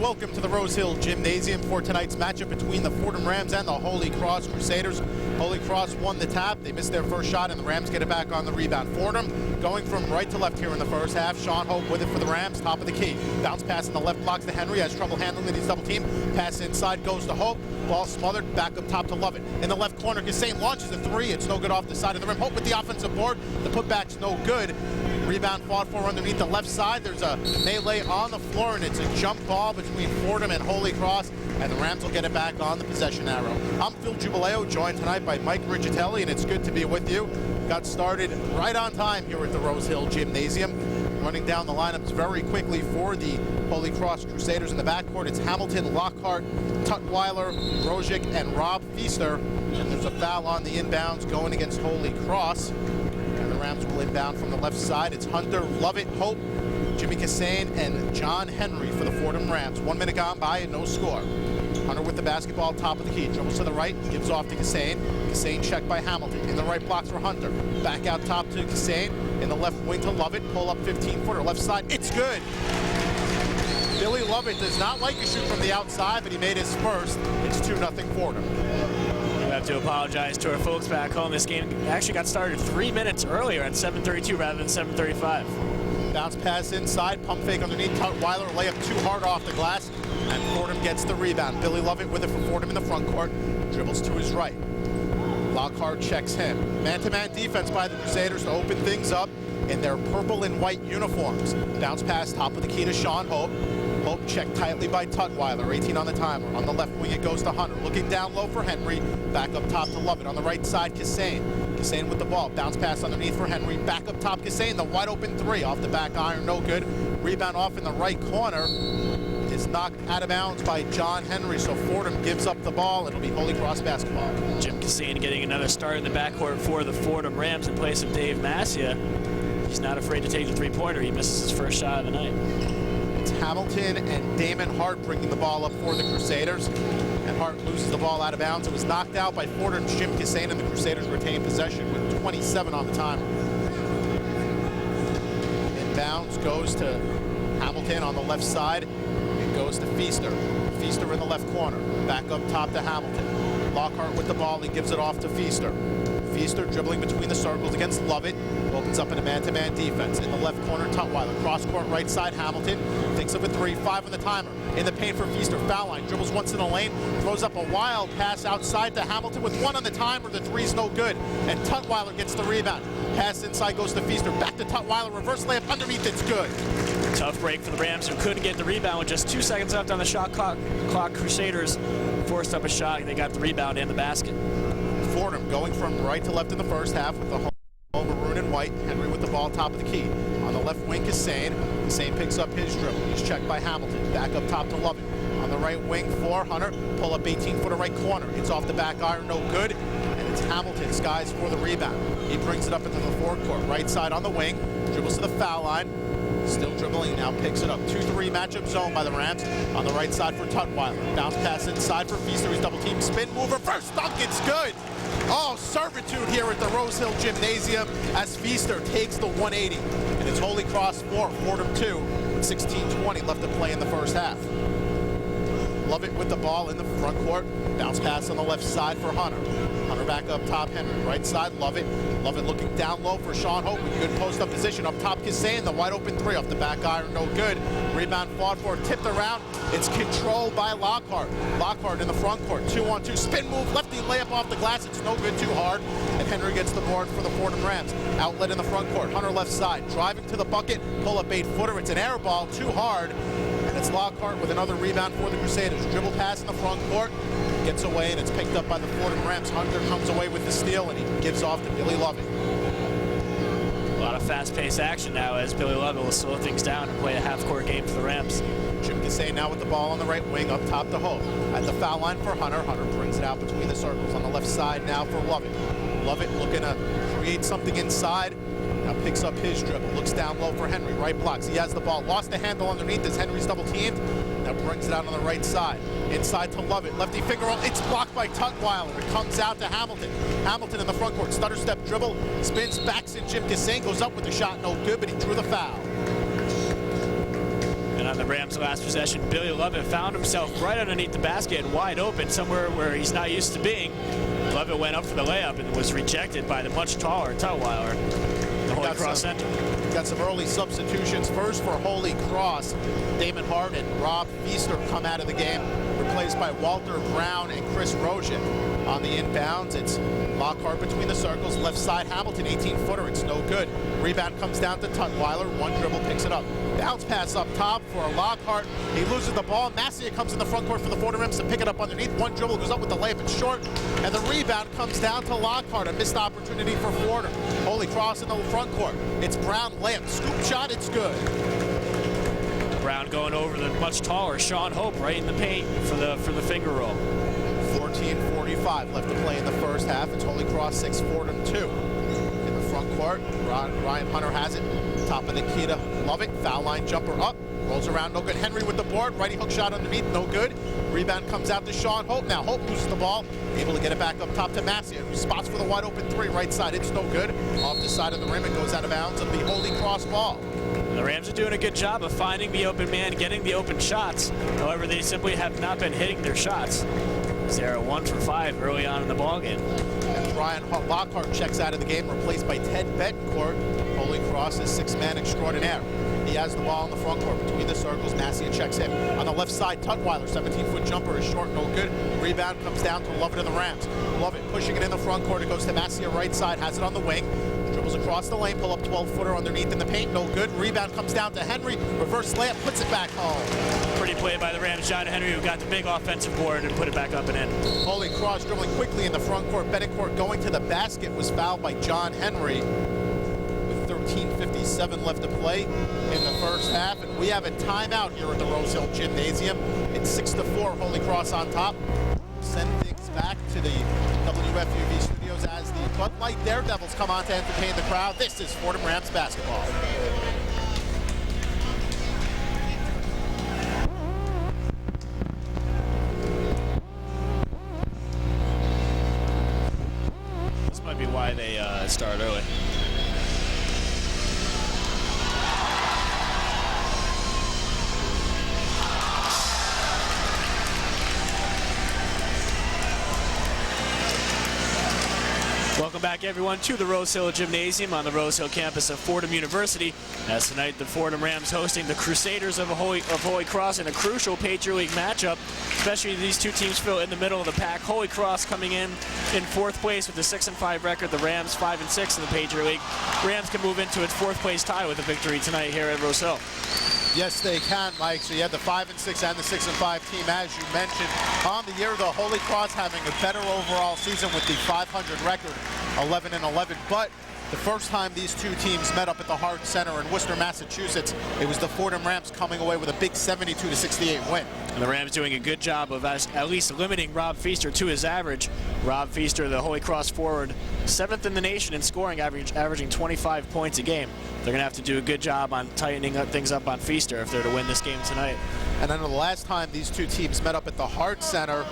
welcome to the Rose Hill Gymnasium for tonight's matchup between the Fordham Rams and the Holy Cross Crusaders. Holy Cross won the tap. They missed their first shot, and the Rams get it back on the rebound. Fordham going from right to left here in the first half. Sean Hope with it for the Rams, top of the key. Bounce pass in the left blocks to Henry, has trouble handling it. He's double team. Pass inside goes to Hope. Ball smothered, back up top to Lovett. In the left corner, Kassane launches a three. It's no good off the side of the rim. Hope with the offensive board. The putback's no good. Rebound fought for underneath the left side. There's a melee on the floor, and it's a jump ball between Fordham and Holy Cross, and the Rams will get it back on the possession arrow. I'm Phil Jubileo, joined tonight by Mike Rigitelli, and it's good to be with you. Got started right on time here at the Rose Hill Gymnasium. Running down the lineups very quickly for the Holy Cross Crusaders. In the backcourt, it's Hamilton, Lockhart, Tutwiler, Rozic, and Rob Feaster. And there's a foul on the inbounds going against Holy Cross. And the Rams will inbound from the left side. It's Hunter, Lovett, Hope, Jimmy Kassane, and John Henry for the Fordham Rams. 1 minute gone by and no score. Hunter with the basketball, top of the key. Dribbles to the right, gives off to Kassane. Kassane checked by Hamilton. In the right blocks for Hunter. Back out top to Kassane. In the left wing to Lovett. Pull up 15-footer, left side. It's good. Billy Lovett does not like to shoot from the outside, but he made his first. It's 2-0 Fordham. We have to apologize to our folks back home. This game actually got started 3 minutes earlier at 7:32 rather than 7:35. Bounce pass inside, pump fake underneath. Tutwiler, layup too hard off the glass, and Fordham gets the rebound. Billy Lovett with it for Fordham in the front court. Dribbles to his right. Lockhart checks him. Man-to-man defense by the Crusaders to open things up in their purple and white uniforms. Bounce pass, top of the key to Sean Hope. Hope checked tightly by Tutwiler, 18 on the timer. On the left wing, it goes to Hunter. Looking down low for Henry. Back up top to Lovett. On the right side, Kassane. Kassane with the ball. Bounce pass underneath for Henry. Back up top, Kassane. The wide open three off the back iron, no good. Rebound off in the right corner. Is knocked out of bounds by John Henry, so Fordham gives up the ball. It'll be Holy Cross basketball. Jim Kassane getting another start in the backcourt for the Fordham Rams in place of Dave Massia. He's not afraid to take the three-pointer. He misses his first shot of the night. It's Hamilton and Damon Hart bringing the ball up for the Crusaders. And Hart loses the ball out of bounds. It was knocked out by Fordham's Jim Kassane, and the Crusaders retain possession with 27 on the timer. Inbounds goes to Hamilton on the left side. It goes to Feaster. Feaster in the left corner. Back up top to Hamilton. Lockhart with the ball. He gives it off to Feaster. Feaster dribbling between the circles against Lovett. Opens up in a man-to-man defense. In the left corner, Tutwiler. Cross-court right side, Hamilton. Thinks of a three, 5 on the timer. In the paint for Feaster. Foul line. Dribbles once in the lane. Throws up a wild pass outside to Hamilton with 1 on the timer. The three's no good. And Tutwiler gets the rebound. Pass inside goes to Feaster. Back to Tutwiler. Reverse layup underneath. It's good. Tough break for the Rams, who couldn't get the rebound with just 2 seconds left on the shot clock. Crusaders forced up a shot, and they got the rebound and the basket. Fordham going from right to left in the first half with the home maroon and white. Henry with the ball, top of the key. On the left wing, Kassane. Kassane picks up his dribble. He's checked by Hamilton. Back up top to Lovett. On the right wing for Hunter. Pull up 18-footer right corner. It's off the back iron, no good. And it's Hamilton, skies for the rebound. He brings it up into the forecourt. Right side on the wing. Dribbles to the foul line. Still dribbling, now picks it up. 2-3 matchup zone by the Rams. On the right side for Tutwiler. Bounce pass inside for Feaster. He's double team. Spin mover. First dunk. It's good. Oh, servitude here at the Rose Hill Gymnasium as Feaster takes the 180. And it's Holy Cross 4, Fordham 2, with 16:20 left to play in the first half. Lovett with the ball in the front court. Bounce pass on the left side for Hunter. Hunter back up top, Henry. Right side, Lovett. Lovett looking down low for Sean Hope. Good post-up position. Up top, Kassane. The wide open three off the back iron, no good. Rebound fought for, tipped around. It's controlled by Lockhart. Lockhart in the front court. 2-on-2. Spin move, lefty layup off the glass. It's no good, too hard. And Henry gets the board for the Fordham Rams. Outlet in the front court. Hunter left side. Driving to the bucket. Pull up 8-footer. It's an air ball, too hard. And it's Lockhart with another rebound for the Crusaders. Dribble pass in the front court. Gets away, and it's picked up by the Fordham Rams. Hunter comes away with the steal, and he gives off to Billy Lovett. A lot of fast-paced action now as Billy Lovett will slow things down and play a half-court game for the Rams. Jim Kassane now with the ball on the right wing, up top to Hope. At the foul line for Hunter. Hunter brings it out between the circles. On the left side now for Lovett. Lovett looking to create something inside. Now picks up his dribble. Looks down low for Henry. Right blocks. He has the ball. Lost the handle underneath as Henry's double teamed. Now brings it out on the right side. Inside to Lovett. Lefty finger roll. It's blocked by Tutwiler. It comes out to Hamilton. Hamilton in the front court. Stutter step dribble. Spins, backs in. Jim Kassane goes up with the shot. No good, but he drew the foul. And On the Rams' last possession, Billy Lovett found himself right underneath the basket, wide open, somewhere where he's not used to being. Lovett went up for the layup and was rejected by the much taller Tutwiler, the Holy Cross center. Got some early substitutions. First for Holy Cross, Damon Hart and Rob Feaster come out of the game, replaced by Walter Brown and Chris Rojan. On the inbounds, it's Lockhart between the circles, left side Hamilton, 18-footer, it's no good. Rebound comes down to Tutwiler, one dribble picks it up. Bounce pass up top for Lockhart, he loses the ball. Massier comes in the front court for the Fordham Rams to pick it up underneath. One dribble goes up with the layup, it's short, and the rebound comes down to Lockhart, a missed opportunity for Fordham. Holy Cross in the front court, it's Brown layup, scoop shot, it's good. Brown going over the much taller Sean Hope right in the paint for the finger roll. 14:45 left to play in the first half. It's Holy Cross 6, Fordham 2. In the front court, Ryan Hunter has it. Top of the key to Lovett. Foul line jumper up. Rolls around, no good. Henry with the board. Righty hook shot underneath, no good. Rebound comes out to Sean Hope. Now Hope loses the ball. Able to get it back up top to Massier, who spots for the wide open three. Right side, it's no good. Off the side of the rim, it goes out of bounds of the Holy Cross ball. The Rams are doing a good job of finding the open man, getting the open shots. However, they simply have not been hitting their shots. They're 1 for 5 early on in the ballgame. And Brian Lockhart checks out of the game, replaced by Ted Betancourt. Holy Cross is six-man extraordinaire. He has the ball in the front court between the circles. Massier checks in. On the left side, Tutwiler, 17-foot jumper is short, no good. Rebound comes down to Lovett of the Rams. Lovett pushing it in the front court. It goes to Massier right side, has it on the wing. Dribbles across the lane, pull up 12-footer underneath in the paint, no good. Rebound comes down to Henry, reverse layup, puts it back home. Pretty play by the Rams. John Henry, who got the big offensive board and put it back up and in. Holy Cross dribbling quickly in the front court. Betancourt going to the basket, was fouled by John Henry. With 13:57 left to play in the first half, and we have a timeout here at the Rose Hill Gymnasium. It's 6-4, Holy Cross on top. Send things back to the WFUV studios as the Bud Light Daredevils come on to entertain the crowd. This is Fordham Rams basketball. This might be why they start early. Welcome back, everyone, to the Rose Hill Gymnasium on the Rose Hill campus of Fordham University. As tonight, the Fordham Rams hosting the Crusaders of Holy Cross in a crucial Patriot League matchup. Especially these two teams feel in the middle of the pack. Holy Cross coming in fourth place with a 6-5 record. The Rams 5-6 in the Patriot League. Rams can move into its fourth place tie with a victory tonight here at Rose Hill. Yes, they can, Mike. So you have the 5-6 and the 6-5 team, as you mentioned. On the year, the Holy Cross having a better overall season with the 500 record, 11-11. But the first time these two teams met up at the Hart Center in Worcester, Massachusetts, it was the Fordham Rams coming away with a big 72-68 win. And the Rams doing a good job of at least limiting Rob Feaster to his average. Rob Feaster, the Holy Cross forward, 7th in the nation in scoring, averaging 25 points a game. They're going to have to do a good job on tightening things up on Feaster if they're to win this game tonight. And then the last time these two teams met up at the Hart Center,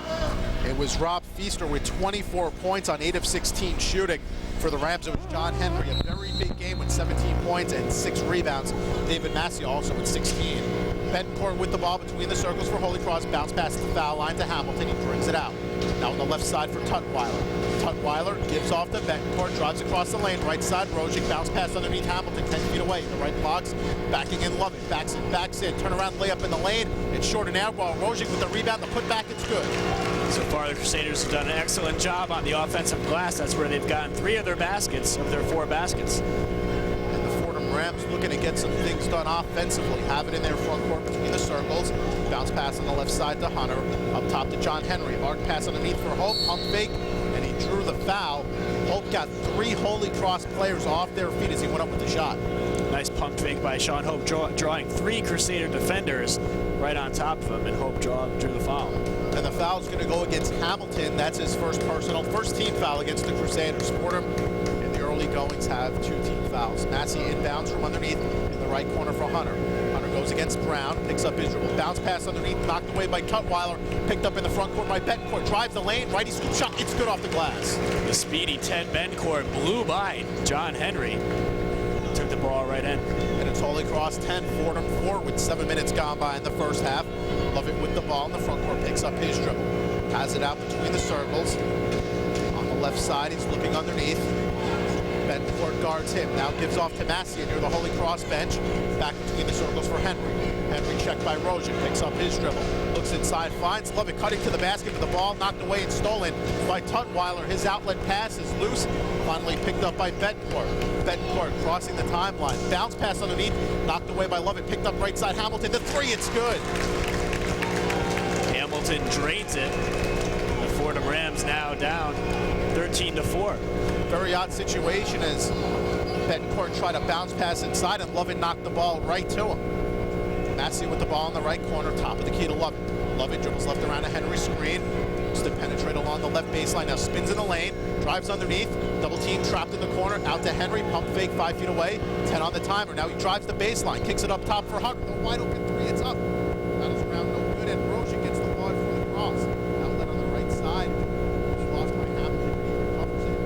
it was Rob Feaster with 24 points on 8 of 16 shooting. For the Rams, it was John Henry, a very big game with 17 points and 6 rebounds. David Massier also with 16. Betancourt with the ball between the circles for Holy Cross. Bounce pass to the foul line to Hamilton. He brings it out. Now on the left side for Tutwiler. Tutwiler gives off to Betancourt, drives across the lane. Right side, Rojic. Bounce pass underneath Hamilton, 10 feet away. The right box, backing in Lovett. Backs in. Turn around layup in the lane. It's short and air ball. Rojic with the rebound. The putback, it's good. So far, the Crusaders have done an excellent job on the offensive glass. That's where they've gotten 3 of their baskets, of their 4 baskets. And the Fordham Rams looking to get some things done offensively. Have it in their front court between the circles. Bounce pass on the left side to Hunter. Up top to John Henry. Arc pass underneath for Hope. Pump fake, and he drew the foul. Hope got 3 Holy Cross players off their feet as he went up with the shot. Nice pump fake by Sean Hope, drawing 3 Crusader defenders right on top of him, and Hope drew the foul. And the foul's going to go against Hamilton. That's his first team foul against the Crusaders. Fordham in the early goings have 2 team fouls. Massey inbounds from underneath in the right corner for Hunter. Hunter goes against Brown, picks up his dribble. Bounce pass underneath, knocked away by Tutwiler. Picked up in the front court by Betancourt. Drives the lane, righty scoop shot. It's good off the glass. The speedy Ted Betancourt blew by John Henry. Took the ball right in. And It's Holy Cross 10, Fordham 4 with 7 minutes gone by in the first half. Lovett with the ball in the front court, picks up his dribble. Has it out between the circles. On the left side, he's looking underneath. Bencourt guards him. Now gives off to Massey near the Holy Cross bench. Back between the circles for Henry. Henry checked by Rojan, picks up his dribble. Looks inside, finds Lovett cutting to the basket with the ball, knocked away and stolen by Tutwiler. His outlet pass is loose. Finally picked up by Bencourt. Bencourt crossing the timeline. Bounce pass underneath, knocked away by Lovett. Picked up right side Hamilton. The three, it's good. Hamilton drains it. The Fordham Rams now down 13-4. Very odd situation as Bencourt tried to bounce pass inside and Lovett knocked the ball right to him. Massey with the ball in the right corner, top of the key to Lovett. Lovett dribbles left around a Henry screen. Looks to penetrate along the left baseline. Now spins in the lane, drives underneath. Double team trapped in the corner, out to Henry. Pump fake 5 feet away. 10 on the timer. Now he drives the baseline, kicks it up top for Huck. The wide open three, it's up. Rattles around, no good, and Rojan gets the ball for the cross. Outlet on the right side. It's lost by Hamilton. He recovers it.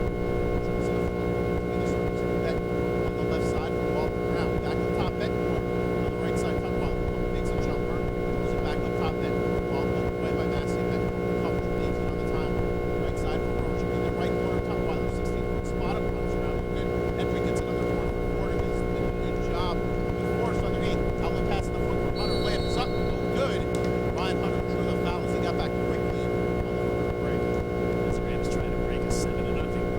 Dribbles in the front. Between the circles of Bencourt on the left side for ball around. Back up top, Bencourt. On the right side, Tutwiler. Makes a jumper. Throws it back up top, Bencourt. Ball pulled away by Massey. Bencourt recovers with 18 on the timer. Right side for Rojan. In the right corner, Tutwiler. 16-foot spot up. Runs around good. Henry gets another corner for Fordham. He's did a good job. With force underneath. Outlet pass in the front court. Hunter layup up. No good. Ryan Hunter drew the foul as he got back quickly on the break. As the Rams trying to break a 7-0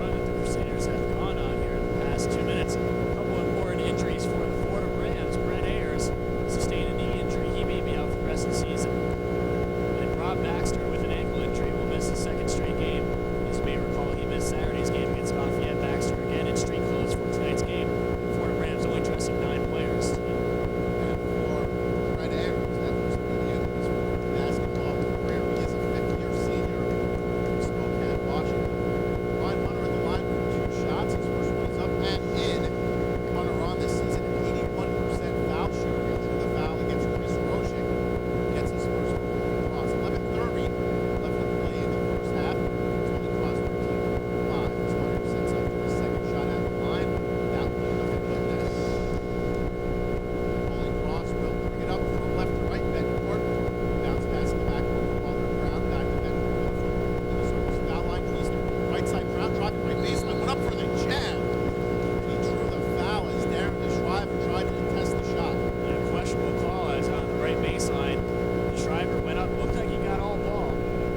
run that the Crusaders have gone on here in the past 2 minutes. A couple important injuries for the Fordham Rams. Brett Ayers sustained a knee injury. He may be out for the rest of the season. And Rob Baxter with an ankle injury will miss his second straight game. As you may recall, he missed Saturday's game against Lafayette. Baxter again in street clothes for tonight's game. The Fordham Rams only dressing 9 players. And for Brett Ayers, that was the end of his basketball career. He is a 5th-year senior from Spokane, Washington. Ryan Hunter at the line for 2 shots. His first one is up and in. Hunter on this season, 81% foul shooter. He drew the foul against Chris Roshik. Gets his first cross. 11:30 left to play in the first half. It's only crossed 13-5. As Hunter sets up for his second shot at the line. That one nothing but net. Holy Cross will bring it up from left to right. Bencourt. Bounce pass in the backcourt for Walter Brown. Back to Bencourt. In the circles, foul line. Easter. Right side Brown. Dropping right baseline. Went up for the jam. He drew the foul as Darren DeShriver tried to contest the shot. And a questionable call as on the right baseline. The Shriver went up, looked like he got all ball,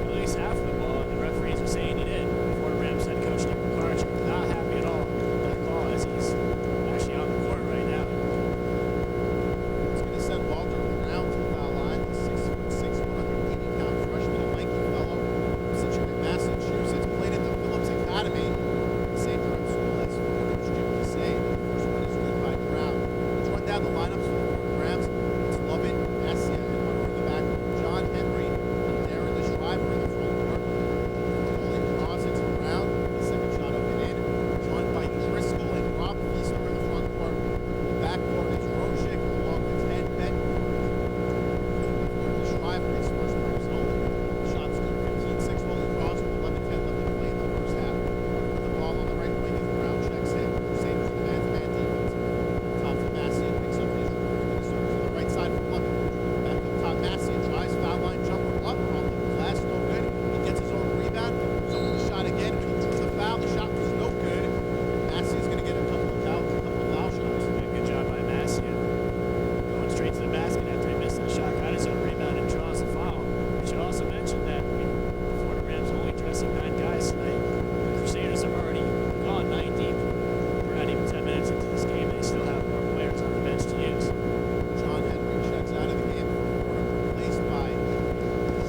at least half of the ball, and the referees are saying he did. Fordham Rams head coach Nick McCarthy not happy at all with that call as he's actually on the court right now. It's going to send Walter Brown to the foul line. 6'6", 180-pound freshman, a lanky fellow from Situate, Massachusetts. Played at the Phillips Academy, St. Jerome School. That's Coach Jim Casey. First one is good by Brown. Let's run down the lineups for the Rams. It's Lovett, Assia, and Hunter in the back. John Henry, Darren DeShriver in the front court. Holy Cross, it's Brown. The second shot up and in. Joined by Driscoll and Rob Feaster in the front court. The back court is Roshik along with Ted Bencourt. DeShriver, his first personal. Shots good, 15-6 Holy Cross with 11-10 left to play in the first half. With the ball on the right wing as Brown checks in. Crusaders in man-to-man defense. Top to Massey, picks up his dribble between the circles on the right side for Lovett. Back up top, Massey tries foul line jumper up on the glass, no good. He gets his own rebound, goes up with the shot again. He drew the foul. The shot was no good. Massey is going to get a couple of foul shots. Good job by Massey. Going straight to the basket after he missed that shot, got his own rebound and draws the foul. We should also mention that the Fordham Rams are only dressing 9 guys tonight. The Crusaders have already gone 9 deep. We're not even 10 minutes into this game, and they still have more players on the bench to use. John Henry checks out of the game for Fordham, replaced by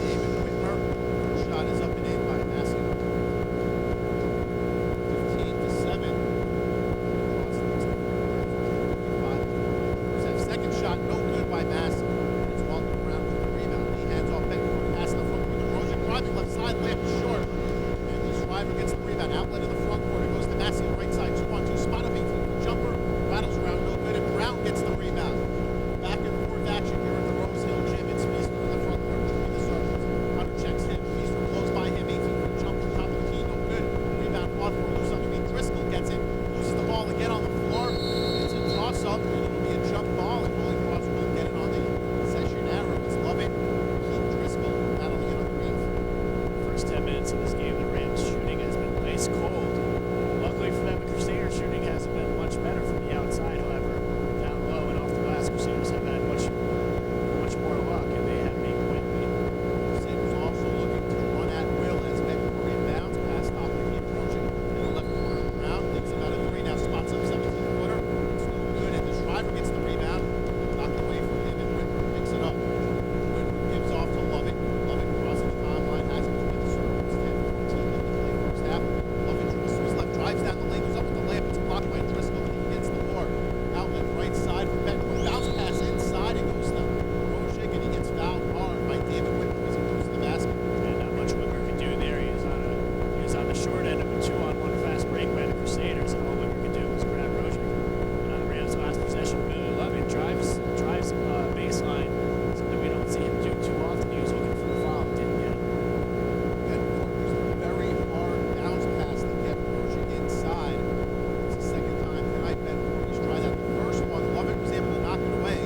David Whitmer. First shot is up and in by Massey. 15-7. Cross leads to 55. That second shot, no good by Massey. It's Walter Brown with the rebound. He hands off Bencourt, pass in the front court. DeRozan driving left side, layup is short. And the Shriver gets the rebound. Outlet in the front court. It goes to Massey on the right side. 2-on-2 spot up 18-foot jumper. Rattles around, no good. And Brown gets the rebound. Back and forth action here at the Rose Hill Gym. It's Feaster in the front court between the circles. Hunter checks him. Feaster blows by him. 18-foot jumper, top of the key, no good. Rebound fought for loose underneath. Driscoll gets it. Loses the ball again on the floor. It's a toss-up, and it'll be a jump defense in this game. The Rams shooting has been ice cold. Luckily for them, the Crusaders shooting hasn't been much better from the outside. However, down low and off the glass, Crusaders have had much more luck, and they have made win. Crusaders also looking to run at will as Bedford inbounds, pass off to keep approaching in the left corner of the ground. Leaves about a 3 now, spots up 17-footer. It's no good, and the Shriver gets the rebound, knocked away from him, and Whitmer picks it up. Whitmer gives off to Lovett. Lovett crosses the timeline, has it between the circles. 10-14 left to play first half. Lovett dribbles to his left, drives down the lane, goes up with the layup. It's blocked by Driscoll, and he gets the board. Outlet right side for Bedford. Bounce pass inside, it goes to Rojik, and he gets fouled hard by David Whitmer as he goes to the basket. And not much Whitmer can do there. He was on the short end of a 2-on-1 fast break by the Crusaders, and all Whitmer could do was grab Rozic. And on the Rams' last possession, Billy Lovett drives baseline, something we don't see him do too often. He was looking for the foul, didn't get it. Bedford used a very hard bounce pass to get Rojik inside. It's the second time tonight Bedford has tried that. The first one, Lovett was able to knock it away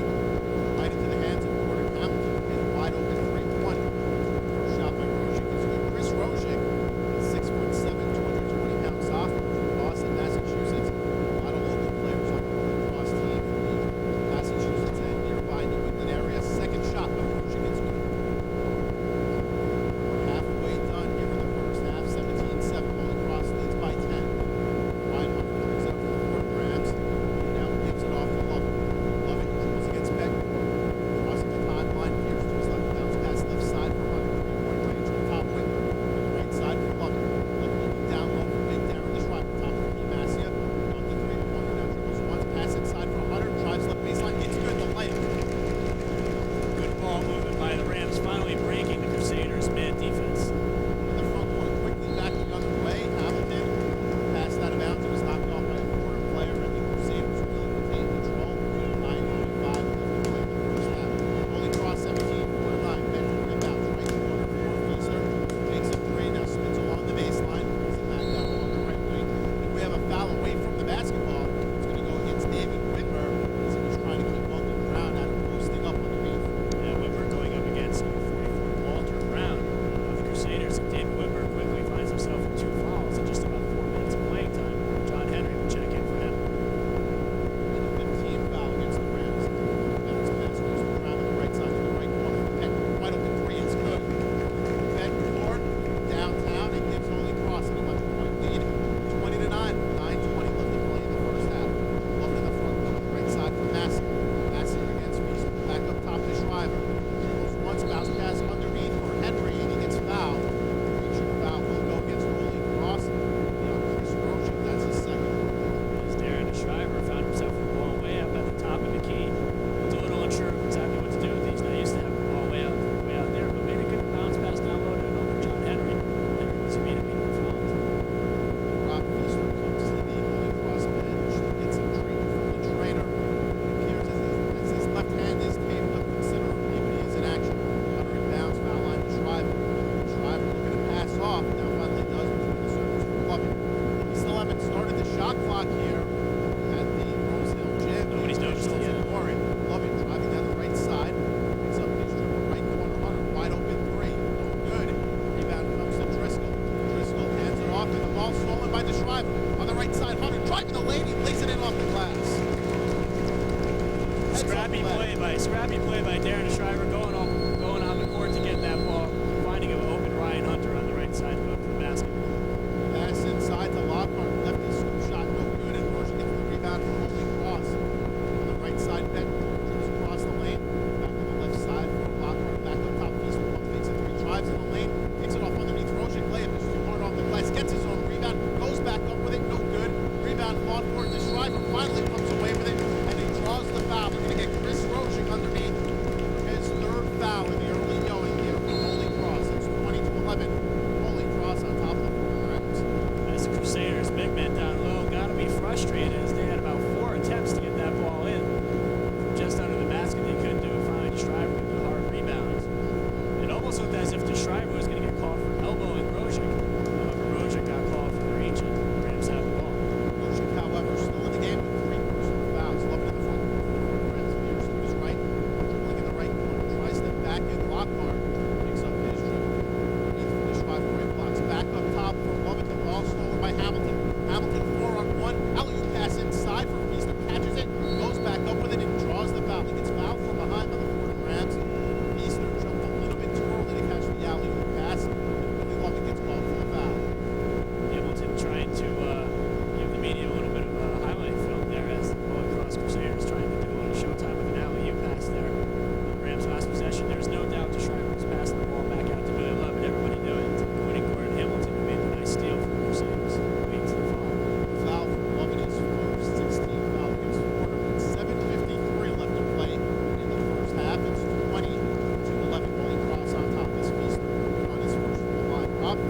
right into the hands of Gordon Hamilton and wide open 3-1. First shot by Rojik is good. Chris Rojik, 6'7", 220-pound sophomore from Boston, Massachusetts. A lot of local players on the Holy Cross team from the Massachusetts and nearby New England area. Second shot by Rojik is good. Halfway done here in the first half, 17-7. Holy Cross leads by 10. Wide Hunter brings it up for the Fordham Rams. Now gives it off to Lovett. Lovett dribbles against Bedford. Crossing the timeline, here's to his left, bounce pass left side for Hunter. 3-point range on top Whitmer. On the right side for Lovett. Lovett looking down low for Big Darren to Schreiber. Top for Masia. On the 3-pointer, now dribbles once, pass inside for Hunter. Drives left baseline, it's good, the layup. Good ball movement by the Rams, finally breaking the Crusaders' man defense. In the front court, quickly backing other way. Hamilton passed out of bounds. It was knocked off by a Fordham player, and the Crusaders will retain control. 9:45 left to play in the first half. Holy Cross 17, Fordham 9. Bedford inbounds, right corner for Feaster. Takes a 3, now spins along the baseline. Brings it back out along the right wing. And we have a foul away from the basketball. It's going to go against David Whitmer as he was trying to keep Walter Brown out of posting up underneath. And Whitmer going up against number 44 Walter Brown of the Crusaders. And David Whitmer quickly finds himself with 2 fouls in just about 4 minutes of playing time. John Henry will check in for him. And a 15 foul against the Rams. Bounce pass goes around the right side to the right corner for Bedford. Wide open 3, it's good. Bedford downtown and gives Holy Cross an 11-point lead. 20-9. 9:20 left to play in the first half. Lovett in the front court, right side for Massey. Massey against Feaster. Back up top to Schreiber. Dribbles once, bounce pass underneath for Henry, and he gets fouled. Reaching foul will go against Holy Cross. Chris Rojik, that's his second. As Darren Schreiber found himself with the ball way up at the top of the key. He's a little unsure of exactly what to do with these. Not used to having the ball way out there, but made a good bounce pass down low to over John Henry. Henry was immediately fouled. Rob Feaster comes to the Holy Cross bench, gets a drink from the trainer. It appears as his left hand is taped up considerably, but he is in action. Hunter inbounds, foul line to Schreiber. Schreiber looking to pass off. Now finally does between the circles for Lovett. We still haven't started the shot clock here at the Rosehill Gym. Nobody's noticed it yet. Lovett driving down the right side. Picks up his dribble, right corner. Hunter wide open 3. No good. Rebound comes to Driscoll. Driscoll hands it off, and the ball stolen by the Schreiber. On the right side, Hunter driving the lane. He lays it in off the glass. Scrappy play by Darren Schreiber going on the court to get that ball, finding an open Ryan Hunter on the right side of the basket. Pass inside to Lockhart. Lefty scoop shot, no good, and Rojik gets the rebound for Holy Cross. On the right side, Bedford dribbles across the lane. Back on the left side for Lockhart. Back up top, Feaster pump fakes it 3, drives in the lane, takes it off underneath Rojik. Layup is too hard off the glass. Gets his own rebound, goes back up with it, no good. Rebound fought for it. The Schreiber finally comes away with it, and he draws the foul. We're going to get Chris Rojik underneath for his 3rd foul in the early going here for Holy Cross. It's 20-11. Holy Cross on top of the Fordham Rams. As the Crusaders, big men down low, got to be frustrated as they had about 4 attempts to get that ball in. Just under the basket, they couldn't do it. Finally, Schreiber with the hard rebound. It almost looked as if Schreiber was going to get called for elbowing Rojik. However, Rojik got called for the reach, and the Rams have the ball. Rojik, however, still in the game with 3 personal fouls. Lovett in the front court for the Fordham Rams. Here's to his right, dribbling in the right corner, tries to back in Lockhart, picks up his dribble. Underneath for the Schreiber, right blocks back.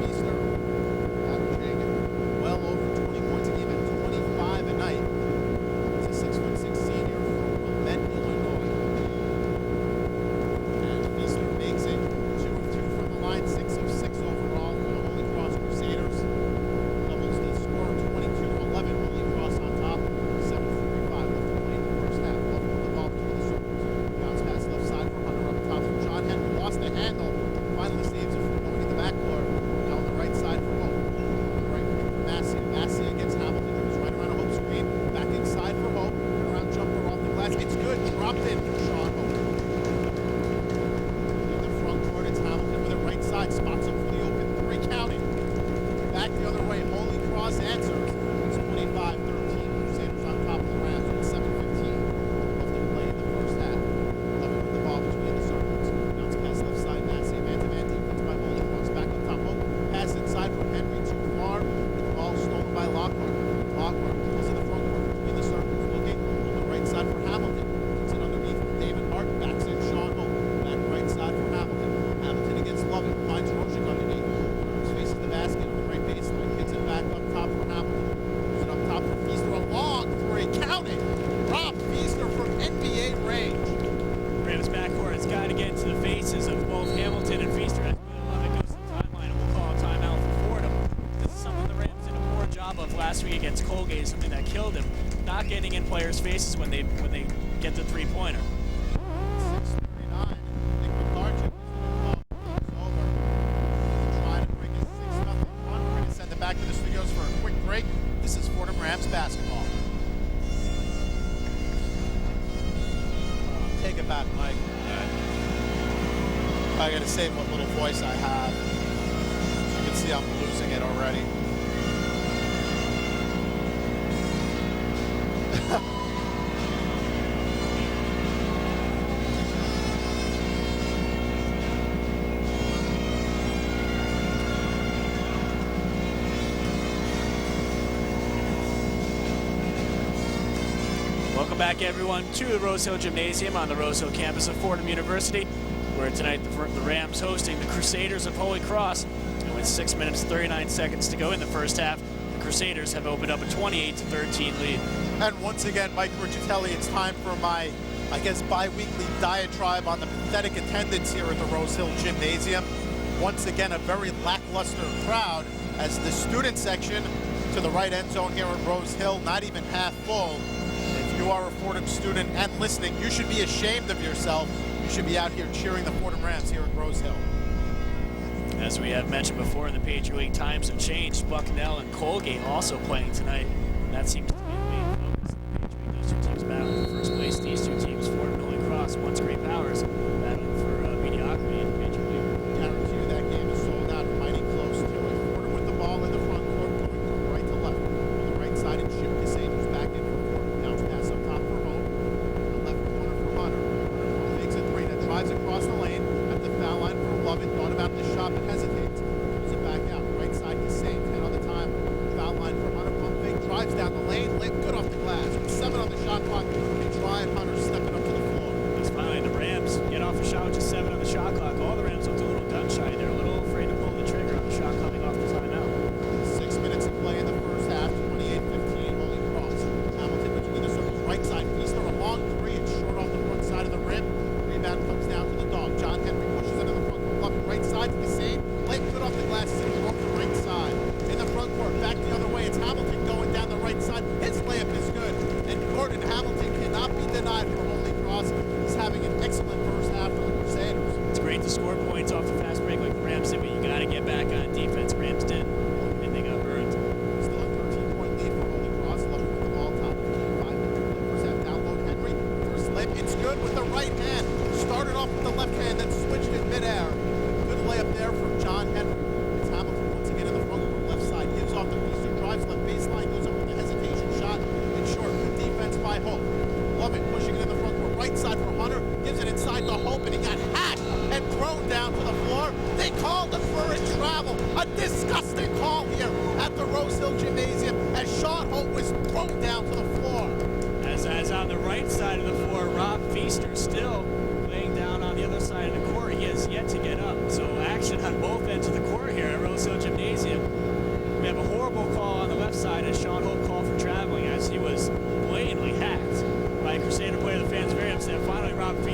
Feaster, averaging well over 20 points a game at 25 a night. He's a 6'6" senior from Wilmette, Illinois. And Feaster makes it 2 of 2 from the line, 6 of 6 overall for the Holy Cross Crusaders. Doubles the score, 22-11. Holy Cross on top, 7:45 left to play in the first half. Love with the ball between the circles. Bounce pass left side for Hunter up top from John Henry. Lost the handle. Finally saves it from going in the backcourt. Now on the right side for Hope. On the right wing for Massey. Massey against Hamilton, who's right around a Hope screen. Back inside for Hope. Around jumper off the glass. It's good. Dropped in for Sean Hope. In the front court, it's Hamilton with a right side. Spots up for the open three. Counting. Back the other way. Holy Cross answers. It's 25-13. Crusaders on top of the Rams with 7:15 left to play in the first half. Lovett with the ball between the circles. Bounce pass left side. Massey. Man-to-man defense by Holy Cross. Back up top. Hope. Pass inside from Henry. Too far. Ball stolen by Lockhart. Lockhart goes in the front court between the circles. Looking on the right side for Hamilton. It's it underneath from David Hart. Backs in Sean Hope. Back right side for Hamilton. Hamilton against Lovett. Finds Rosick underneath. Faces the basket on the right baseline. Kicks it back up top for Hamilton. Moves it up top for Feaster. A long three. Count it. Rob Feaster from NBA range. Rams backcourt has got to get into the faces of both Hamilton and Feaster. As Lovett goes to the timeline, and we'll call a timeout for Fordham. This is something the Rams did a poor job of last week against Colgate, something that killed him. Not getting in players' faces when they get the three-pointer. 6:39. Nick McCarthy was over. Trying to break a 6-0 run. We're going to send it back to the studios for a quick break. This is Fordham Rams basketball. Take it back, Mike. I got to save what little voice I have. As you can see, I'm losing it already. Welcome back, everyone, to the Rose Hill Gymnasium on the Rose Hill campus of Fordham University, where tonight the Rams hosting the Crusaders of Holy Cross. And with 6 minutes 39 seconds to go in the first half, the Crusaders have opened up a 28-13 lead. And once again, Mike Ricciatelli, it's time for my, I guess, bi-weekly diatribe on the pathetic attendance here at the Rose Hill Gymnasium. Once again, a very lackluster crowd as the student section to the right end zone here at Rose Hill, not even half full. If you are a Fordham student and listening, you should be ashamed of yourself. You should be out here cheering the Fordham Rams here at Rose Hill. As we have mentioned before, in the Patriot League, times have changed. Bucknell and Colgate also playing tonight. And that seems to be the main focus of the Patriot League. Those two teams battling for first place. These two teams, Fordham and Holy Cross, once great powers, battling for mediocrity in the Patriot League. Guarantee you that game is sold out, mighty close to it. Fordham with the ball in the front court, going from right to left. On the right side, it's Jim Casados back in for Fordham. Bounce pass up top for Hope. On the left corner for Hunter. Hunter makes a three that drives across the lane at the foul line for Lovett. Thought about the shot but hesitates. Pulls it back out. Right side Casados. 10 on the time. Foul line for Hunter. Pump fake. Drives down the lane. Lit good off the glass. With 7 on the shot clock. They drive. Hunter stepping up to the floor. That's fine. The Rams get off the shot with just 7 on the shot clock. All the Rams looked a little gun shy. They're a little afraid to pull the trigger on the shot coming off the timeout. 6 minutes to play in the first half. 28-15. Holy Cross. Hamilton between the circles. Right side. Feaster a long three. It's short off the front side of the rim. Rebound comes down to the dog. John Henry pushes into the front court. Left right side to Cassade. Late good off the glass. It's off the right side. In the front court. Back the other way. It's Hamilton going down the right side. His layup is good. And Gordon Hamilton cannot be denied for Holy Cross. He's having an excellent first half for the Crusaders. It's great to score points off the fast break like the Rams did, but you got to get back on defense. Rams did, and they got burned. Still a 13-point lead for Holy Cross. Lovett with the ball top. 5 minutes to play. First half down low. Henry. First layup. It's good with the right hand. Started off with the left hand, then switched in midair. Good layup there from John Henry. It's Hamilton once again in the front court. Left side. Gives off the Feaster. Drives left baseline. Goes up with a hesitation shot. It's short. Good defense by Hope. Lovett pushing it in the front court. Right side for Hunter. Gives it inside to Hope, and he got hacked and thrown down to the floor. They called it for a travel. A disgusting call here at the Rose Hill Gymnasium as Sean Hope was thrown down to the floor. As on the right side of the floor, Rob Feaster still laying down on the other side of the court. He has yet to get up. So action on both ends of the court here at Rose Hill Gymnasium.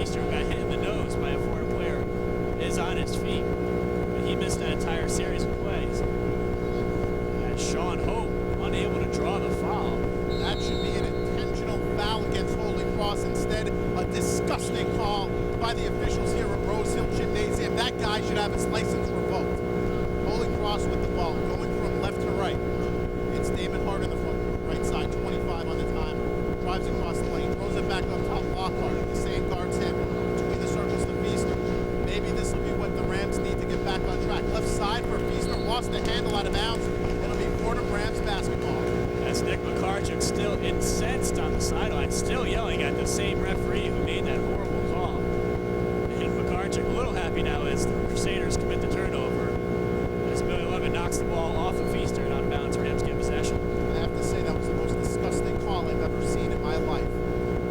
Feaster, who got hit in the nose by a Fordham player, is on his feet. But he missed that entire series of plays. And Sean Hope unable to draw the foul. That should be an intentional foul against Holy Cross. Instead, a disgusting call by the officials here at Rose Hill Gymnasium. That guy should have his license revoked. Holy Cross with the ball, going from left to right. It's Damon Hart in the front, right side, 25 on the time. Drives across the lane, throws it back up top, Lockhart. The same guards him. Between the circles to Feaster. Maybe this will be what the Rams need to get back on track. Left side for Feaster, lost the handle out of bounds. It'll be Fordham Rams basketball. That's Nick McCarchick, still incensed on the sideline, still yelling at the same referee who made that horrible call. And McCarchick a little happy now as the Crusaders commit the turnover. As Billy Lovett knocks the ball off of Feaster and out of bounds, Rams get possession. I have to say that was the most disgusting call I've ever seen in my life.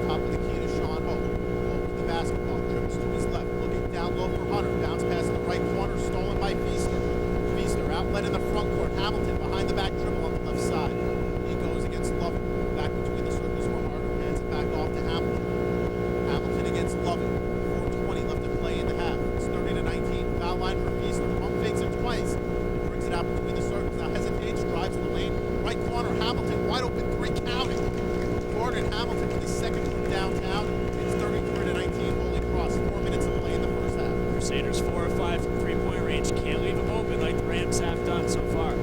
Top of the key to Sean Hope. Hope with the basketball, dribbles to his left, looking down low for Hunter. Bounce pass in the right corner, stolen by Feaster. Feaster outlet in the front court. Hamilton behind the back dribble on the left side. He goes against Lovett. Back between the circles for Hunter. Hands it back off to Hamilton. Hamilton against Lovett. 4:20 left to play in the half. It's 30-19. Foul line for Feaster. Pump fakes it twice. Brings it out between the circles. Now hesitates, drives the lane. Right corner, Hamilton. Wide open three, counting. Gordon Hamilton with his second from downtown. It's 33-19. Holy Cross. 4 minutes to play in the first half. Crusaders 4 of 5 from three-point range. Can't leave them open like the Rams have done so far.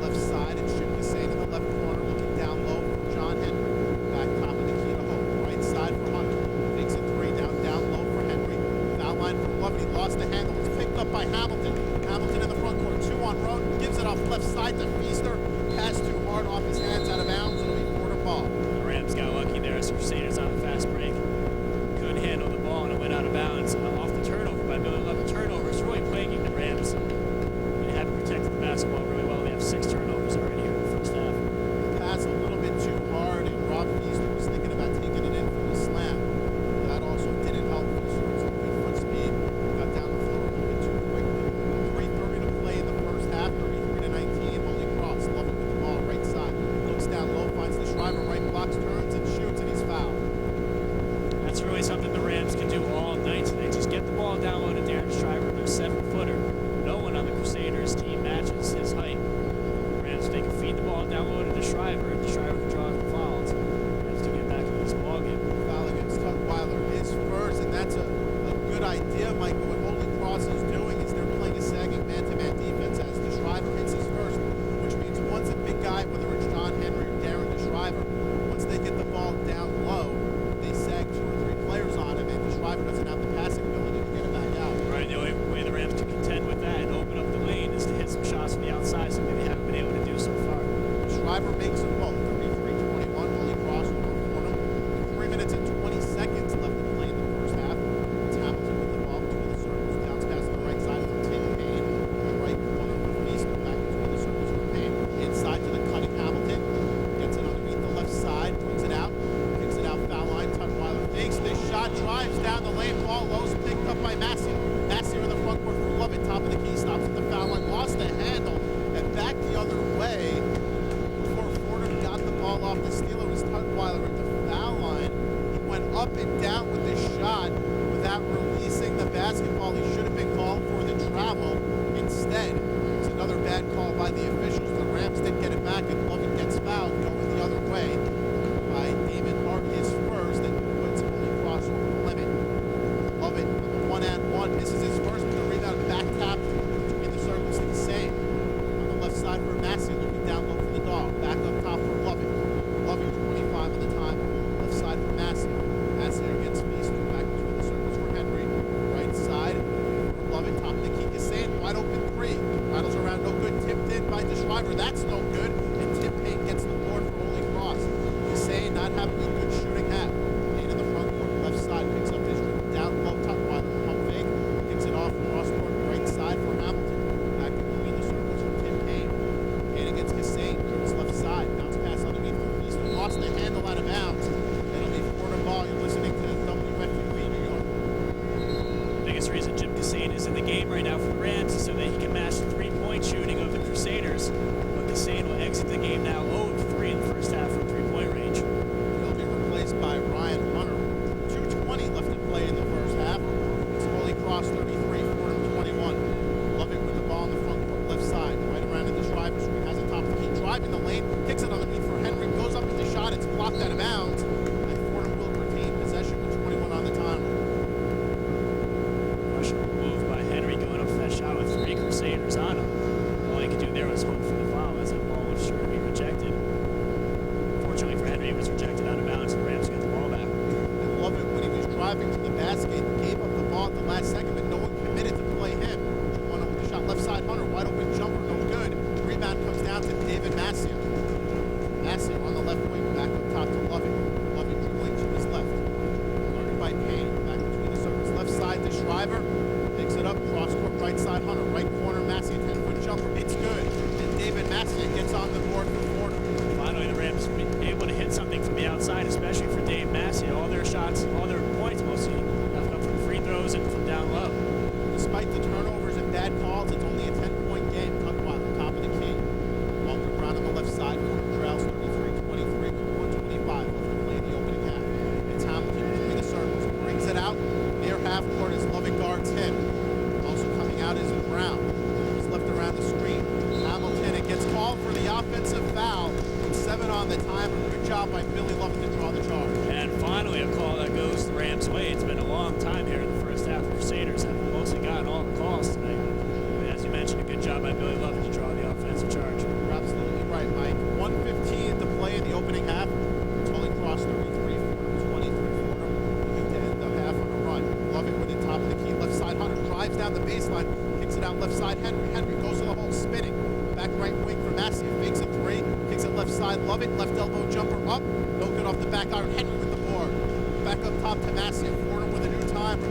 Left side, it's Jim Cassane in the left corner, looking down low for John Henry. Back top of the key to Hope. Right side for Hunter. Takes a three, down low for Henry. Foul line for Lovett. He lost the handle. It's picked up by Hamilton. Hamilton in the front court, 2 on road. Gives it off left side to Feaster. Pass too hard off his hands, out of bounds. It'll be Fordham ball. The Rams got lucky there as the Crusaders on a fast break. Couldn't handle the ball and it went out of bounds. Off the turnover by Billy Lovett. Turnovers really plaguing the Rams. They haven't protected the basketball really well. They have 6 turnovers already here in the first half. Pass a little bit too hard, and Rob Feaster was thinking about taking it in for the slam. That also didn't help. Feaster was on good foot speed. Got down the floor a little bit too quickly. 3:30 to play in the first half. 33-19. Holy Cross. Lovett with the ball, right side. Looks down low, finds the Shriver, right blocks, turns, and shoots, and he's fouled. That's really something the Rams can do all night today. Just get the ball down low to Darren Shriver, their 7-footer. No one on the Crusaders team matches his height. The Rams, they can feed the ball down low to the Shriver, and the Shriver can draw the fouls. Rams to get back into this ball game. Foul against Tutwiler is first, and that's a good idea, Mike. But what Holy Cross is doing is they're playing a sagging man-to-man defense as the Shriver hits his first, which means once a big guy, whether it's John Henry or Darren the Shriver, once they get the ball down low, they sag 2 or 3 players on him, and the Shriver doesn't have the passing ability to get it back out. Right, the only way the Rams can contend with that and open up the lane is to hit some shots from the outside, something they haven't been able to do so far. Shriver makes them both. 33-21. Holy Cross over Fordham. 3 minutes and 20 seconds left to play in the first half. It's Hamilton with the ball between the circles. Bounce pass on the right side for Tim Payne. The right corner for Feaster. Back between the circles for Payne. Inside to the cutting Hamilton. Gets it underneath the left side. Brings it out. Kicks it out. Foul line. Tutwiler fakes this shot. Drives down the lane. Ball low. Picked up by Massey. Massey in the front court for Lovett. Top of the key. Stops at the foul line. Lost the handle. And back the other way. Before Fordham got the ball off the steal, it was Tutwiler at the foul line. He went up and down with the shot without releasing the basketball. He should have been called for the travel. Instead, it's another bad call by the officials. The Rams didn't get it back, and Lovett gets fouled going the other way by Damon Hart, his first, and puts Holy Cross over the limit. Lovett on the 1-and-1 misses his first, but the rebound back tap between the circles to the same. On the left side for Massey, looking down low for the dog. Back up top for Lovett. Lovett 25 at the time. Left side for Massey. Massey against Feaster. Back between the circles for Henry. Right side for Lovett. Top of the key. Cassane, wide open 3. Rattles around, no good. Tipped in by DeShriver. That's no good. And Tim Payne gets the board for Holy Cross. Cassane not having a good shooting half. Payne in the front court. Left side picks up his dribble. Down low. Tutwiler. Pump fake. Kicks it off cross court. Right side for Hamilton. Back between the circles for Tim Payne. Payne against Cassane. Dribbles left side. Bounce pass underneath for Feaster. Lost the handle out of bounds. It'll be Fordham ball. You're listening to WFUV New York. Biggest reason Jim Cassane is in the game right now for the Rams is so that he can match the 3-point shooting of the Crusaders. But Cassane in the lane, kicks it underneath for Henry, goes up with the shot, it's blocked out of bounds, and Fordham will retain possession with 21 on the timer. Russian move by Henry going up for that shot with 3 Crusaders on him. All he could do there was hope for the foul as that ball was sure to be rejected. Fortunately for Henry, it was rejected out of bounds, and the Rams get the ball back. I love it when he was driving to the basket, gave up the ball at the last second, but no one committed to play him. One up with the shot, left side, Hunter, wide open jumper, no good. Rebound comes down to David Massey. Massey on the left wing, back up top to Lovett. Lovett dribbling to his left. Guarded by Payne, back between the circles. Left side to Shriver, picks it up, cross court, right side, Hunter, right corner, Massey, 10-foot jumper, it's good. And David Massey gets on the board for Fordham. Finally, the Rams able to hit something from the outside, especially for Dave Massey. All their shots, all their points mostly have come from free throws and from down low. Despite the turnovers and bad calls, it's only a 10-point game. Tutwiler, top of the key. Walker Brown on the left side. Corndrails 33-23 with 125 left to play in the opening half. It's Hamilton between the circles. Brings it out. Near half court as Lovett guards him. Also coming out is Brown. He's left around the screen. Hamilton, it gets called for the offensive foul. 7 on the timer. Good job by Billy Lovett to draw the charge. And finally, a call that goes the Rams' way. It's been a long time here in the first half. The Crusaders have mostly gotten all the calls tonight. And as you mentioned, a good job by Billy Lovett to draw the offensive charge. You're absolutely right, Mike. 1:15 to play in the opening half. Holy Cross 33, Fordham 23. Fordham looking to end the half on a run. Lovett with it top of the key. Left side, Hunter drives down the baseline. Kicks it out left side, Henry. Henry goes to the hole, spinning. Back right wing for Massey. Fakes a 3. Kicks it left side, Lovett. Left elbow jumper up. No good off the back iron. Henry with the board. Back up top to Massey. Fordham with a new timer.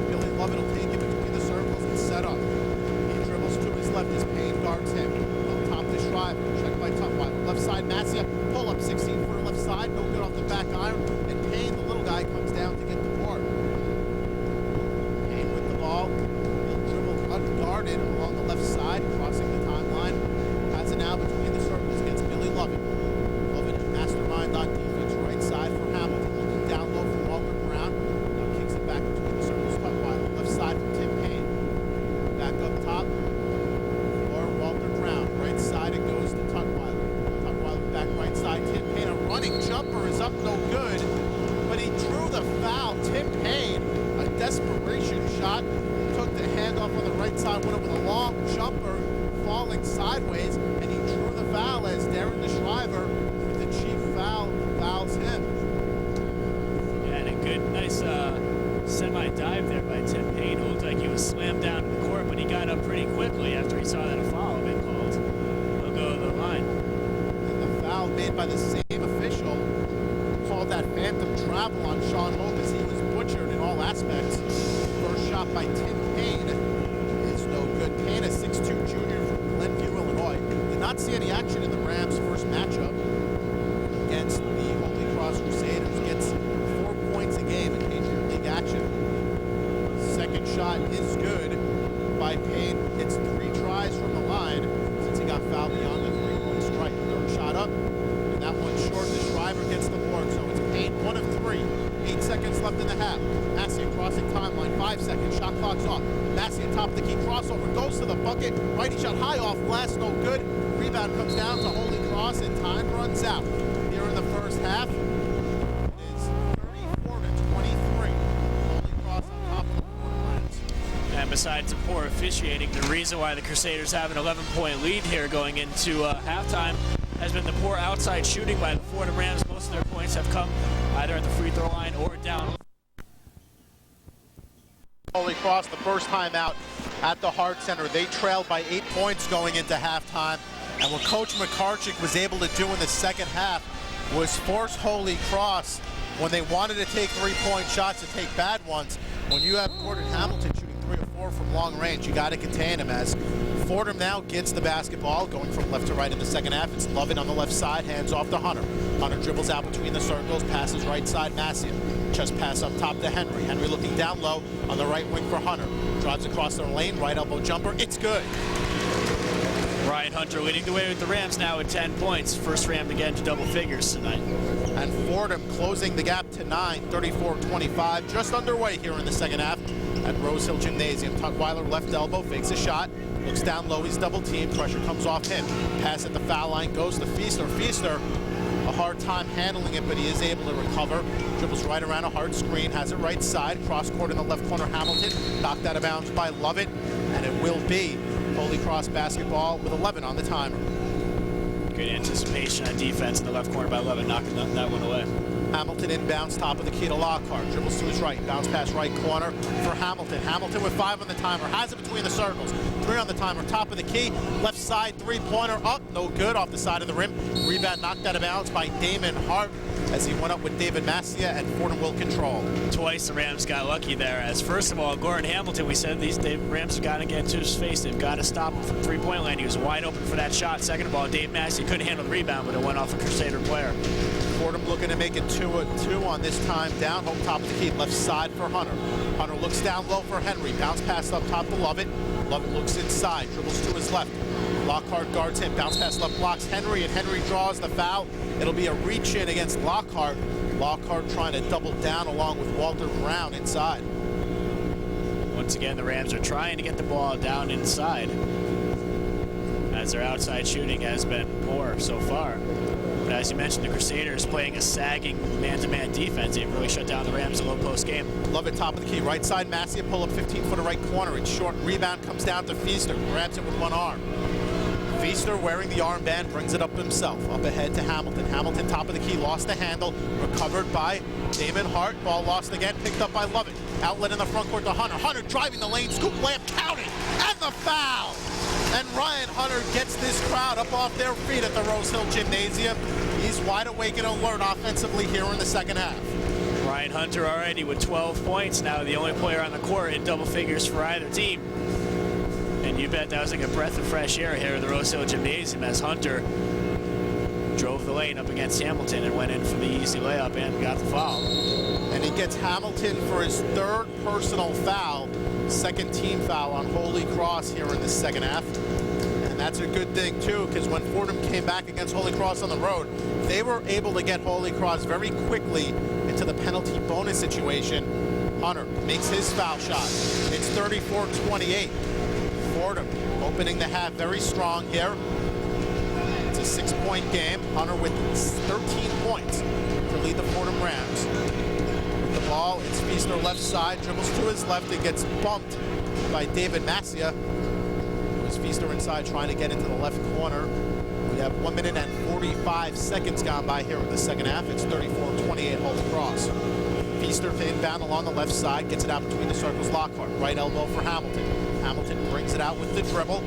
Billy Lovett will take it between the circles and set up. He dribbles to his left as Payne guards him. Up top to Shriver. Checked by Tutwiler. Left side, Massey. Pull up 16-footer left side. No good off the back iron. And Payne, the little guy, comes down to get the board. Payne with the ball. He'll dribble unguarded along the left side, crossing the timeline. Has it now between the circles against Billy Lovett. Lovett, mastermind on defense, right side for Hamilton. Looking down low for Walker Brown. Now kicks it back between the circles. Tutwiler. Left side for Tim Payne. Back up top for Walker Brown. Right side it goes to Tutwiler. Tutwiler back right side. Tim Payne, a running jumper is up, no good. But he drew the foul. Tim Payne, a desperation shot. Took the handoff on the right side, went up with a long jumper, falling sideways, and he drew the foul as Darren DeShriver, with the chief foul, fouls him. Yeah, and a good, nice semi-dive there by Tim Payne. It looked like he was slammed down to the court, but he got up pretty quickly after he saw that a foul had been called. He'll go to the line. And the foul made by the same official called that phantom travel on Sean Hope as he was butchered in all aspects. First shot by Tim Payne is no good. Payne, a 6'2 junior from Glenview, Illinois. Did not see any action in the Rams' first matchup against the Holy Cross Crusaders. Gets 4 points a game in Patriot League action. Second shot is good by Payne. Hits 3 tries from the line since he got fouled beyond the 3-point strike. Third shot up, and that one short. The Shriver gets the board, so it's Payne 1 of 3. 8 seconds left in the half. Massey crossing timeline, 5 seconds, shot clock's off. Massey at top of the key, crossover, goes to the bucket. Righty shot high off glass, no good. Rebound comes down to Holy Cross and time runs out. Here in the first half, it is 34-23. Holy Cross on top of the Fordham Rams. And besides the poor officiating, the reason why the Crusaders have an 11-point lead here going into halftime has been the poor outside shooting by the Fordham Rams. Most of their points have come either at the free throw line or down. Holy Cross, the first time out at the Hart Center. They trailed by 8 points going into halftime. And what Coach McCarchick was able to do in the second half was force Holy Cross, when they wanted to take 3-point shots, to take bad ones. When you have Gordon Hamilton shooting 3 or 4 from long range, you got to contain him. As Fordham now gets the basketball, going from left to right in the second half. It's Lovett on the left side, hands off to Hunter. Hunter dribbles out between the circles, passes right side, Massey. Chest pass up top to Henry. Henry looking down low on the right wing for Hunter. Drives across their lane, right elbow jumper. It's good. Ryan Hunter leading the way with the Rams now with 10 points. First Ram to get into double figures tonight. And Fordham closing the gap to 9, 34-25. Just underway here in the second half. at Rose Hill Gymnasium. Tutwiler left elbow, fakes a shot, looks down low, he's double teamed, pressure comes off him. Pass at the foul line goes to Feaster. Feaster, a hard time handling it, but he is able to recover. Dribbles right around a hard screen, has it right side, cross court in the left corner, Hamilton, knocked out of bounds by Lovett, and it will be Holy Cross basketball with 11 on the timer. Good anticipation on defense in the left corner by Lovett, knocking that one away. Hamilton inbounds, top of the key to Lockhart. Dribbles to his right, bounce pass right corner for Hamilton. Hamilton with 5 on the timer, has it between the circles. 3 on the timer, top of the key, left side three-pointer up, no good, off the side of the rim. Rebound knocked out of bounds by Damon Hart as he went up with David Massia, and Fordham will control. Twice the Rams got lucky there, as first of all, Gordon Hamilton, we said the Rams have got to get into his face. They've got to stop him from three-point land. He was wide open for that shot. Second of all, Dave Massia couldn't handle the rebound, but it went off a Crusader player. Fordham looking to make it 2-2 on this time down. Home top of the key, left side for Hunter. Hunter looks down low for Henry. Bounce pass up top to Lovett. Lovett looks inside, dribbles to his left. Lockhart guards him. Bounce pass left blocks Henry, and Henry draws the foul. It'll be a reach in against Lockhart. Lockhart trying to double down along with Walter Brown inside. Once again, the Rams are trying to get the ball down inside, as their outside shooting has been poor so far. But as you mentioned, the Crusaders playing a sagging man-to-man defense. They've really shut down the Rams in a low-post game. Lovett top of the key, right side, Massia pull up 15-footer right corner. It's short, rebound comes down to Feaster, grabs it with one arm. Feaster wearing the armband brings it up himself. Up ahead to Hamilton. Hamilton top of the key, lost the handle, recovered by Damon Hart. Ball lost again, picked up by Lovett. Outlet in the front court to Hunter. Hunter driving the lane, scoop layup, counted, and the foul! And Ryan Hunter gets this crowd up off their feet at the Rose Hill Gymnasium. He's wide awake and alert offensively here in the second half. Ryan Hunter already with 12 points, now the only player on the court in double figures for either team. And you bet that was like a breath of fresh air here at the Rose Hill Gymnasium as Hunter drove the lane up against Hamilton and went in for the easy layup and got the foul. And he gets Hamilton for his 3rd personal foul, 2nd team foul on Holy Cross here in the second half. And that's a good thing too, because when Fordham came back against Holy Cross on the road, they were able to get Holy Cross very quickly into the penalty bonus situation. Hunter makes his foul shot. It's 34-28. Fordham opening the half very strong here. It's a 6-point game. Hunter with 13 points to lead the Fordham Rams. With the ball, it's Feaster left side, dribbles to his left, and gets bumped by David Massia. It was Feaster inside trying to get into the left corner. We have 1 minute and 45 seconds gone by here in the second half. It's 34-28 Holy Cross. Feaster to inbound along the left side, gets it out between the circles. Lockhart, right elbow for Hamilton. Hamilton brings it out with the dribble.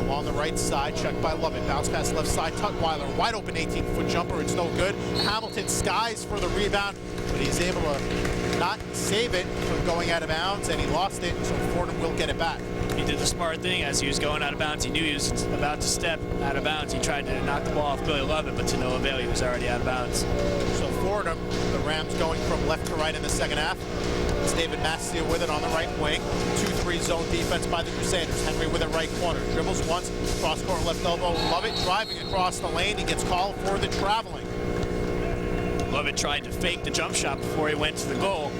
Along the right side, checked by Lovett. Bounce pass left side, Tutwiler, wide open 18-foot jumper. It's no good. Hamilton skies for the rebound, but he's able to not save it from going out of bounds, and he lost it, so Fordham will get it back. He did the smart thing as he was going out of bounds. He knew he was about to step out of bounds. He tried to knock the ball off Billy Lovett, but to no avail. He was already out of bounds. So Fordham, the Rams going from left to right in the second half. It's David Massia with it on the right wing. 2-3 zone defense by the Crusaders. Henry with it right corner. Dribbles once, cross-court left elbow. Lovett driving across the lane. He gets called for the traveling. Lovett tried to fake the jump shot before he went to the goal.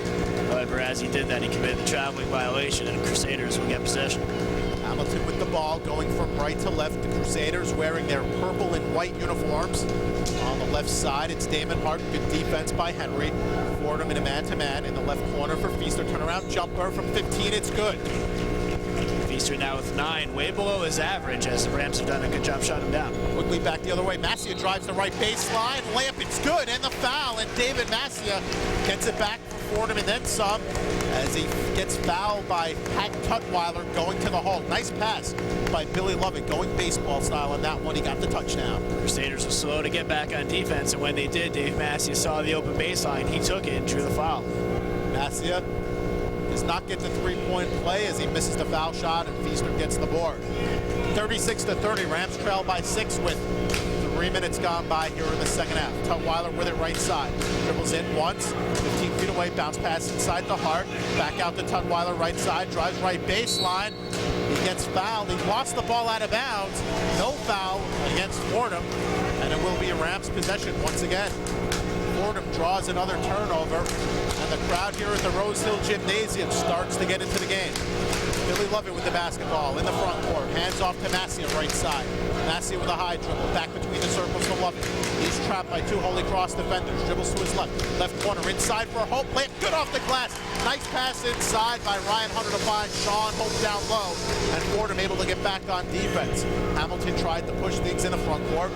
However, as he did that, he committed the traveling violation, and the Crusaders will get possession. Hamilton with the ball, going from right to left. The Crusaders wearing their purple and white uniforms. On the left side, it's Damon Hart. Good defense by Henry. Fordham in a man-to-man in the left corner for Feaster. Turnaround jumper from 15. It's good. Feaster now with 9, way below his average, as the Rams have done a good job shutting him down. Quickly back the other way. Massia drives the right baseline. Layup, it's good, and the foul. And David Massia gets it back for Fordham and then some, as he gets fouled by Pat Tutwiler going to the hole. Nice pass by Billy Lovett, going baseball style on that one. He got the touchdown. Crusaders were slow to get back on defense, and when they did, Dave Massia saw the open baseline. He took it and drew the foul. Massia does not get the three-point play as he misses the foul shot, and Feaster gets the board. 36-30, Rams trail by 6 with 3 minutes gone by here in the second half. Tutwiler with it right side. Dribbles in once, 15 feet away, bounce pass inside the Hart. Back out to Tutwiler right side, drives right baseline. He gets fouled. He lost the ball out of bounds. No foul against Fordham, and it will be a Rams possession once again. Fordham draws another turnover, and the crowd here at the Rose Hill Gymnasium starts to get into the game. Billy Lovett with the basketball in the front court. Hands off to Massia, right side. Massia with a high dribble. Back between the circles to Lovett. He's trapped by two Holy Cross defenders. Dribbles to his left. Left corner inside for Hope. Layup good off the glass. Nice pass inside by Ryan Hunter to find Sean Hope down low. And Fordham able to get back on defense. Hamilton tried to push things in the front court.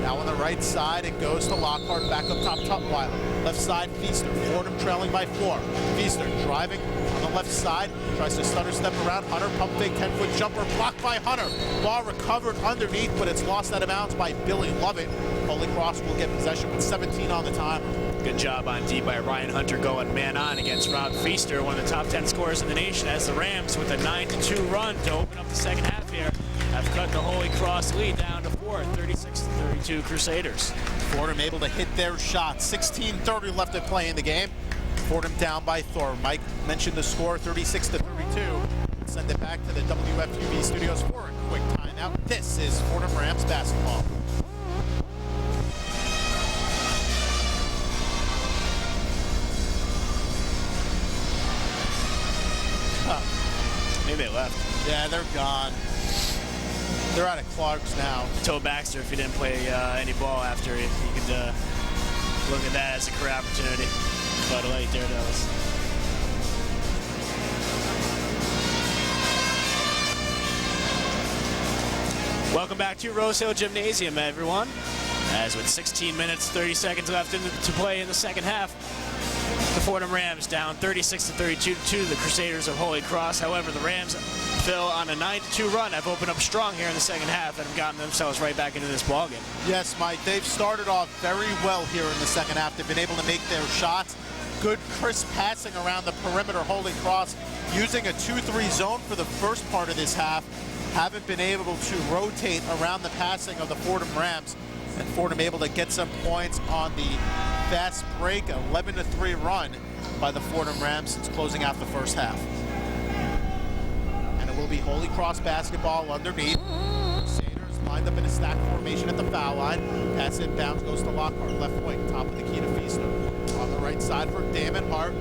Now on the right side, it goes to Lockhart, back up top, Tutwiler. Left side, Feaster. Fordham trailing by 4. Feaster driving on the left side, tries to stutter step around Hunter, pump fake, 10-foot jumper, blocked by Hunter. Ball recovered underneath, but it's lost out of bounds by Billy Lovett. Holy Cross will get possession with 17 on the timer. Good job on D by Ryan Hunter going man on against Rob Feaster, one of the top 10 scorers in the nation, as the Rams with a 9-2 run to open up the second half here have cut the Holy Cross lead down to 4, 36-32 Crusaders. Fordham able to hit their shot. 16:30 left to play in the game. Fordham down by Thor. Mike mentioned the score, 36-32. Send it back to the WFUV studios for a quick timeout. This is Fordham Rams basketball. Maybe they left. Yeah, they're gone. They're out of Clark's now. Toe Baxter, if he didn't play any ball after, you could look at that as a career opportunity. But late there, Dallas. Welcome back to Rose Hill Gymnasium, everyone. As with 16 minutes, 30 seconds left to play in the second half, the Fordham Rams down 36-32 to the Crusaders of Holy Cross. However, the Rams, Phil, on a 9-2 run, have opened up strong here in the second half and have gotten themselves right back into this ballgame. Yes, Mike, they've started off very well here in the second half. They've been able to make their shots. Good crisp passing around the perimeter. Holy Cross using a 2-3 zone for the first part of this half. Haven't been able to rotate around the passing of the Fordham Rams. And Fordham able to get some points on the fast break, 11-3 run by the Fordham Rams since closing out the first half. And it will be Holy Cross basketball underneath. Crusaders lined up in a stack formation at the foul line. Pass inbounds goes to Lockhart, left wing, top of the key to Feaster. On the right side for Damon Hart.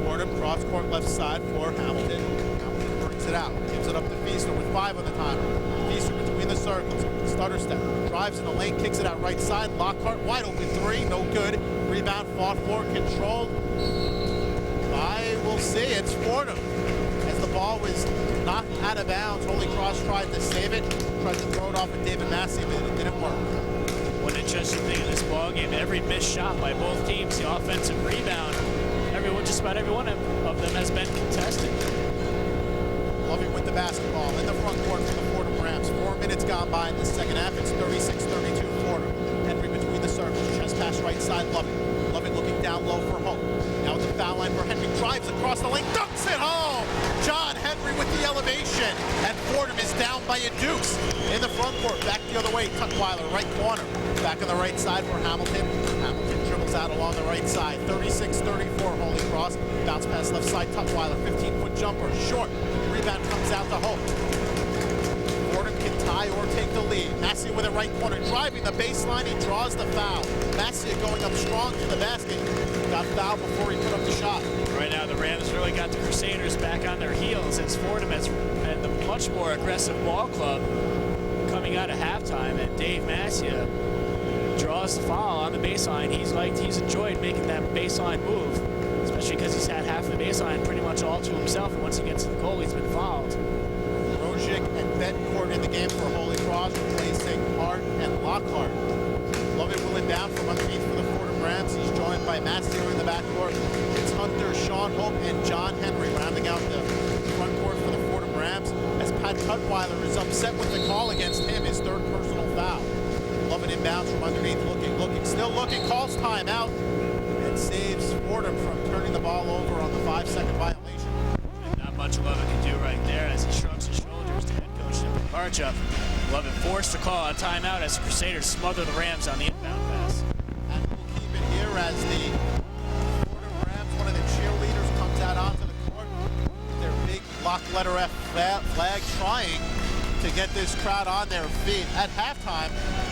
Fordham cross court left side for Hamilton. Hamilton brings it out, gives it up to Feaster with 5 on the timer. Feaster between the circles, stutter step, drives in the lane, kicks it out right side. Lockhart wide open 3, no good. Rebound fought for, controlled by, we'll see, it's Fordham. As the ball was knocked out of bounds, Holy Cross tried to save it, tried to throw it off at David Massey, but it didn't work. One interesting thing in this ballgame, every missed shot by both teams, the offensive rebound, just about every one of them has been contested. Loving with the basketball in the front court for the Fordham Rams. 4 minutes gone by in the second half. It's 36-32 Fordham. Henry between the circles. Chest pass right side, Lovett. Lovett looking down low for Hope. Now at the foul line for Henry. Drives across the lane. Dunks it home! John Henry with the elevation. And Fordham is down by a deuce. In the front court. Back the other way. Tutwiler, right corner. Back on the right side for Hamilton. Hamilton dribbles out along the right side. 36-34 Holy Cross. Bounce pass left side. Tutwiler, 15-foot jumper. Short. Rebound comes out to Hope. Fordham can tie or take the lead. Massia with a right corner, driving the baseline. He draws the foul. Massia going up strong to the basket. Got fouled before he put up the shot. Right now, the Rams really got the Crusaders back on their heels as Fordham has had the much more aggressive ball club coming out of halftime, and Dave Massia draws the foul on the baseline. He's enjoyed making that baseline move, especially because he's had half the baseline pretty much all to himself, and once he gets to the goal, he's been fouled. Rojic and Betancourt in the game for Holy Cross, replacing Hart and Lockhart. Lovett will inbound from underneath for the Fordham Rams. He's joined by Massia in the backcourt. It's Hunter, Sean Hope, and John Henry rounding out the front court for the Fordham Rams, as Pat Tutwiler is upset with the call against him, his 3rd personal foul. Lovett inbounds from underneath, looking, still looking, calls timeout, and saves Fordham from turning the ball over on the 5-second violation. And not much Lovett can do right there as he shrugs his shoulders to head coach Jim Parchup. Lovett forced to call a timeout as the Crusaders smother the Rams on the inbound pass. And we'll keep it here as the Fordham Rams, one of the cheerleaders, comes out onto the court with their big block letter F flag, trying to get this crowd on their feet. At halftime,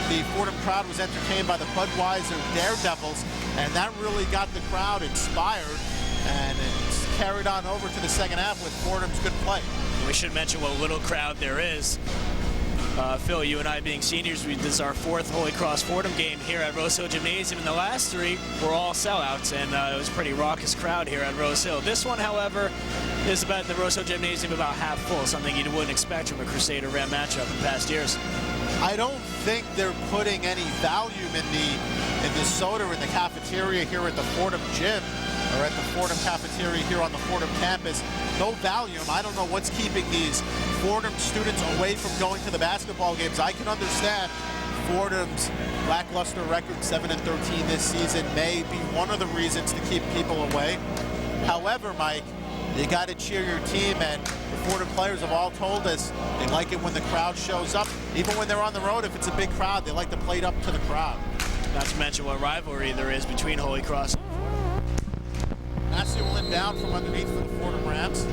the Fordham crowd was entertained by the Budweiser Daredevils, and that really got the crowd inspired, and it's carried on over to the second half with Fordham's good play. We should mention what little crowd there is. Phil, you and I being seniors, this is our fourth Holy Cross Fordham game here at Rose Hill Gymnasium, and the last three were all sellouts, and it was a pretty raucous crowd here at Rose Hill. This one, however, is about the Rose Hill Gymnasium about half full, something you wouldn't expect from a Crusader-Ram matchup in past years. I don't think they're putting any Valium in the soda in the cafeteria here at the Fordham gym, or at the Fordham cafeteria here on the Fordham campus. No Valium. I don't know what's keeping these Fordham students away from going to the basketball games. I can understand Fordham's lackluster record, 7-13 this season, may be one of the reasons to keep people away. However, Mike, you got to cheer your team, and the Fordham players have all told us they like it when the crowd shows up. Even when they're on the road, if it's a big crowd, they like to play it up to the crowd. Not to mention what rivalry there is between Holy Cross. Massey will inbound from underneath for the Fordham Rams.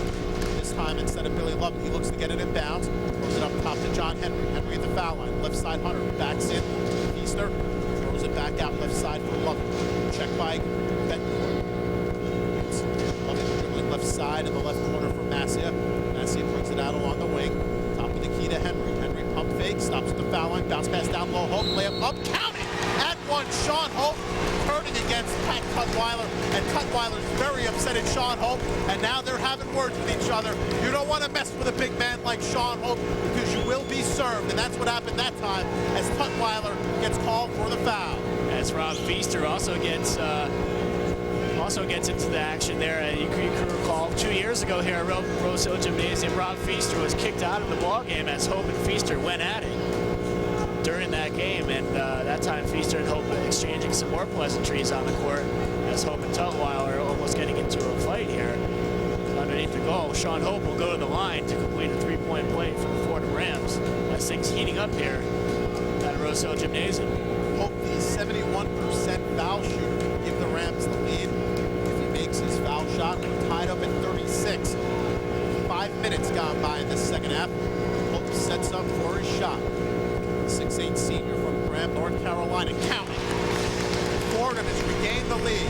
This time, instead of Billy Love, he looks to get it inbounds. Throws it up top to John Henry. Henry at the foul line. Left side, Hunter. Backs in. Feaster. Throws it back out left side for Love. Check by Bencourt. Love dribbling left side in the left corner for Massia. Massia brings it out along the wing. Top of the key to Henry. Henry pump fake. Stops at the foul line. Bounce pass down low. Hope. Layup up. Count it! At one, Sean Hope turning against Pat Tutwiler, and Tutwiler's very upset at Sean Hope, and now they're having words with each other. You don't want to mess with a big man like Sean Hope because you will be served, and that's what happened that time as Tutwiler gets called for the foul. As Rob Feaster also gets into the action there. You can recall 2 years ago here at Rose Hill Gymnasium, Rob Feaster was kicked out of the ball game as Hope and Feaster went at it during that game, and that time Feaster and Hope exchanging some more pleasantries on the court as Hope and Tutwiler are almost getting into a fight here underneath the goal. Sean Hope will go to the line to complete a three-point play for the Fordham Rams as things heating up here at Rose Hill Gymnasium. Hope, the 71% foul shooter, will give the Rams the lead. If he makes his foul shot, we're tied up at 36. 5 minutes gone by in the second half. Hope sets up for his shot. 6'8" senior from Graham, North Carolina. Counting. Fordham has regained the lead.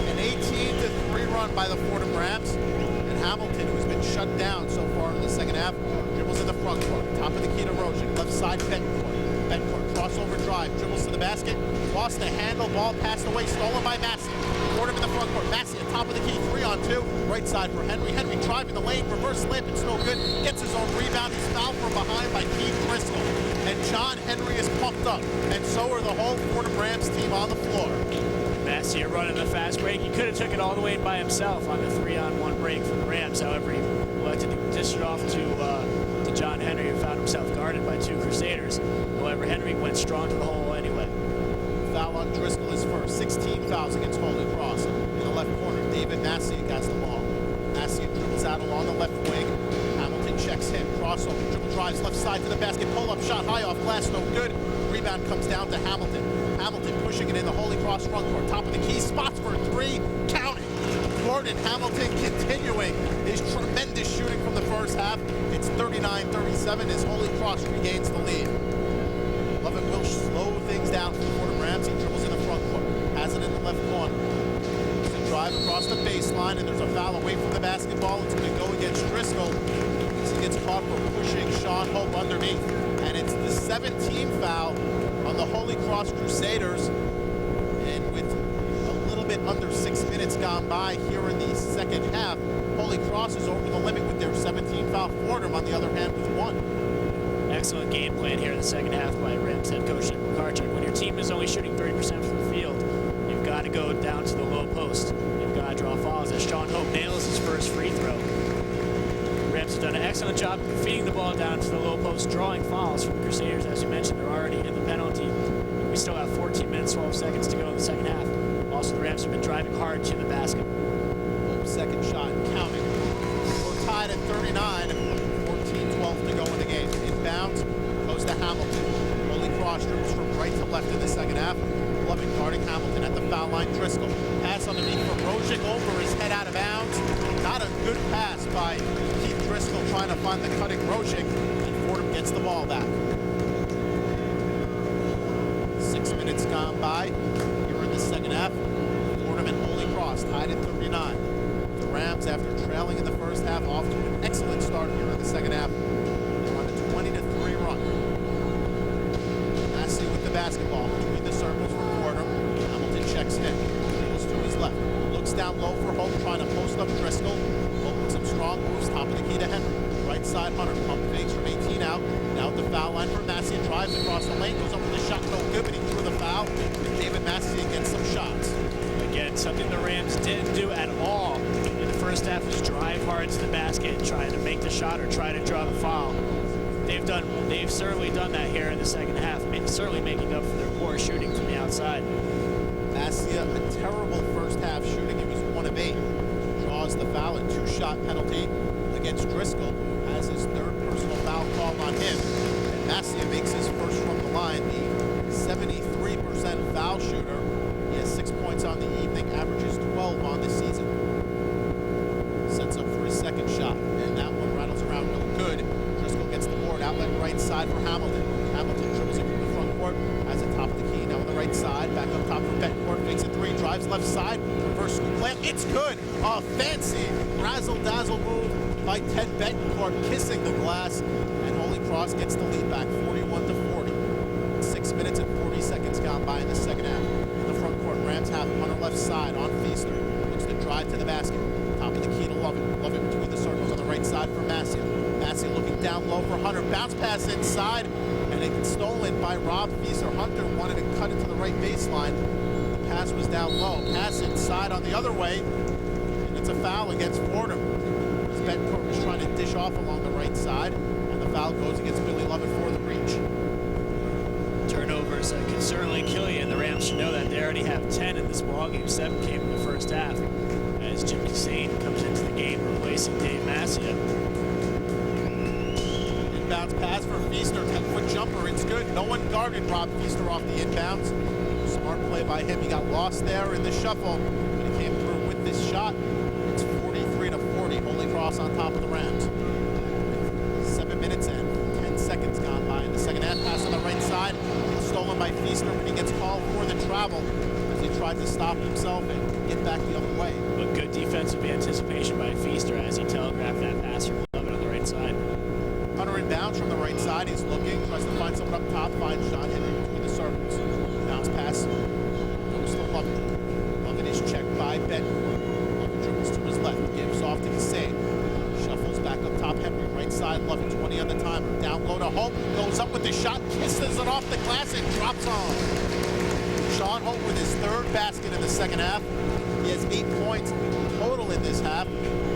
An 18-3 run by the Fordham Rams. And Hamilton, who's been shut down so far in the second half, dribbles in the front court. Top of the key to Rojan. Left side, Bencourt. Bencourt, crossover drive. Dribbles to the basket. Lost the handle. Ball passed away. Stolen by Massey. Fordham in the front court. Massey at top of the key. 3-on-2. Right side for Henry. Henry driving the lane. Reverse layup. It's no good. Gets his own rebound. He's fouled from behind by Keith Driscoll. And John Henry is pumped up. And so are the whole Fordham Rams team on the floor. Massey running the fast break. He could have took it all the way by himself on the 3-on-1 break for the Rams. However, he elected to dish it off to John Henry, who found himself guarded by two Crusaders. However, Henry went strong to the hole anyway. Foul on Driscoll is first. 16 fouls against Holy Cross. In the left corner, David Massey has the ball. Massey dribbles out along the left wing. Hamilton checks him. Crossover. Dribble drives left side to the basket. Pull-up shot high off glass. No good. Rebound comes down to Hamilton. Hamilton pushing it in the Holy Cross front court. Top of the key. Spots for three. Counting. Gordon Hamilton continuing his tremendous shooting from the first half. It's 39-37 as Holy Cross regains the lead. Lovett will slow things down for the Fordham Rams. He dribbles in the front court. Has it in the left corner. There's a drive across the baseline, and there's a foul away from the basketball. It's going to go against Driscoll as he gets caught for pushing Sean Hope underneath. And it's the 17th foul on the Holy Cross Crusaders. And with a little bit under 6 minutes gone by here in the second half, Holy Cross is over the limit with their 17th foul. Fordham, on the other hand, with one. Excellent game plan here in the second half by Rams head coach Nick McCarchick. When your team is only shooting 30% from the field, you've got to go down to the low post. You've got to draw fouls as Sean Hope nails his first free throw. Rams have done an excellent job of feeding the ball down to the low post, drawing fouls from the Crusaders. As you mentioned, they're already in the penalty. We still have 14 minutes, 12 seconds to go in the second half. Also, the Rams have been driving hard to the basket. Hope's second shot counting. We're tied at 39. 14-12 to go in the game. Inbounds goes to Hamilton. Holy Cross dribbles from right to left in the second half. Lovett guarding Hamilton at the foul line. Driscoll. Pass underneath from Rojic over his head out of bounds. Not a good pass by Keith Driscoll trying to find the cutting Rojic. And Fordham gets the ball back. 6 minutes gone by here in the second half. Fordham and Holy Cross tied at 39. The Rams, after trailing in the first half, off to an excellent start here in the second half. They're on a 20-3 run. Massey with the basketball between the circles for Fordham. Hamilton checks in. Goes to his left. Looks down low for Hope, trying to post up Driscoll. Hope with some strong moves, top of the key to Henry. Right side, Hunter. Pump fakes from 18 out. Now at the foul line for Massey. Drives across the lane. Goes up with a shot. No good, but he threw the foul. And David Massey gets some shots. Again, something the Rams didn't do at all in the first half was drive hard to the basket and try to make the shot or try to draw the foul. They've certainly done that here in the second half, certainly making up for their poor shooting from the outside. Massey, a terrible first half shooting. He was 1 of 8. Draws the foul, a 2-shot penalty against Driscoll, who has his 3rd personal foul called on him. And Massey makes his first from the line, the 73% foul shooter. He has 6 points on the evening, averages 12 on the season. Sets up for his second shot, and that one rattles around no good. Driscoll gets the board, outlet right side for Hamilton. Hamilton dribbles it from the front court, has it top of the key, now on the right side, back up top for Betancourt, makes it 3, drives left side, reverse scoop layup, it's good! A fancy razzle-dazzle move by Ted Betancourt, kissing the glass, and Holy Cross gets the lead back, 41-40. 6 minutes and 40 seconds gone by in the second half. In the front court, Rams have him on her left side on Feaster. Looks to drive to the basket. Top of the key to Lovett. Lovett between the circles on the right side for Massey. Massey looking down low for Hunter. Bounce pass inside, and it's stolen by Rob Feaster. Hunter wanted to cut it to the right baseline. The pass was down low. Pass inside on the other way, and it's a foul against Fordham. As Betancourt was trying to dish off along the right side, and the foul goes against Billy Lovett for the breach. Turnovers can certainly kill you, and the Rams should know that. They already have 10 in this ballgame. 7 came in the first half as Jim Cassane comes into the game replacing Dave Massey. Inbounds pass for Feaster, 10-foot jumper, it's good. No one guarded Rob Feaster off the inbounds. Smart play by him. He got lost there in the shuffle, but he came through with this shot. It's 43-40. Holy Cross on top of the Rams. 7 minutes and 10 seconds gone by in the second half. Pass on the right side. It's stolen by Feaster, but he gets called for the travel as he tried to stop himself and get back the other way. But good defensive anticipation by Feaster as he telegraphed that pass from Lovett on the right side. Hunter inbounds from the right side. He's looking, tries to find someone up top, finds John Henry between the circles. Bounce pass goes to Lovett. Lovett is checked by Betancourt. Lovett dribbles to his left, gives off to Cassane. Shuffles back up top, Henry, right side, Lovett, 20 on the timer. Down low to Hope, goes up with the shot, kisses it off the glass and drops on. Sean Hope with his 3rd basket in the second half. He has 8 points total in this half.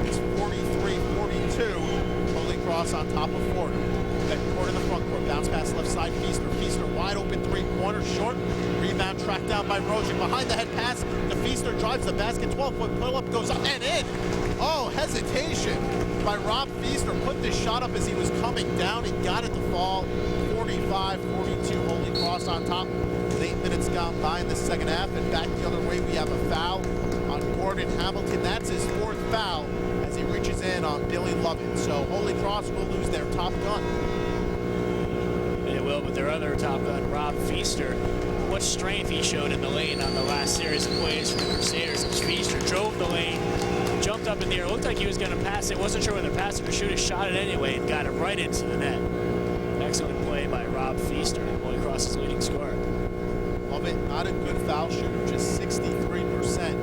It's 43-42. Holy Cross on top of Fordham. Betancourt in the front court, bounce pass left side, Feaster. Feaster wide open 3-pointer, short. Rebound tracked down by Rozic. Behind the head pass to Feaster, drives the basket, 12-foot pull-up, goes up and in. Oh, hesitation by Rob Feaster. Put this shot up as he was coming down. He got it to fall. 45-42. Holy Cross on top. With 8 minutes gone by in the second half. And back the other way, we have a foul on Gordon Hamilton. That's his 4th foul as he reaches in on Billy Lovett. So Holy Cross will lose their top gun. They will, but their other top gun, Rob Feaster, what strength he showed in the lane on the last series of plays for the Crusaders. As Feaster drove the lane, jumped up in the air, looked like he was going to pass it, wasn't sure whether to pass it or shoot it, shot it anyway, and got it right into the net. Excellent play by Rob Feaster, Holy Cross's leading scorer. Lovett, not a good foul shooter, just 63%.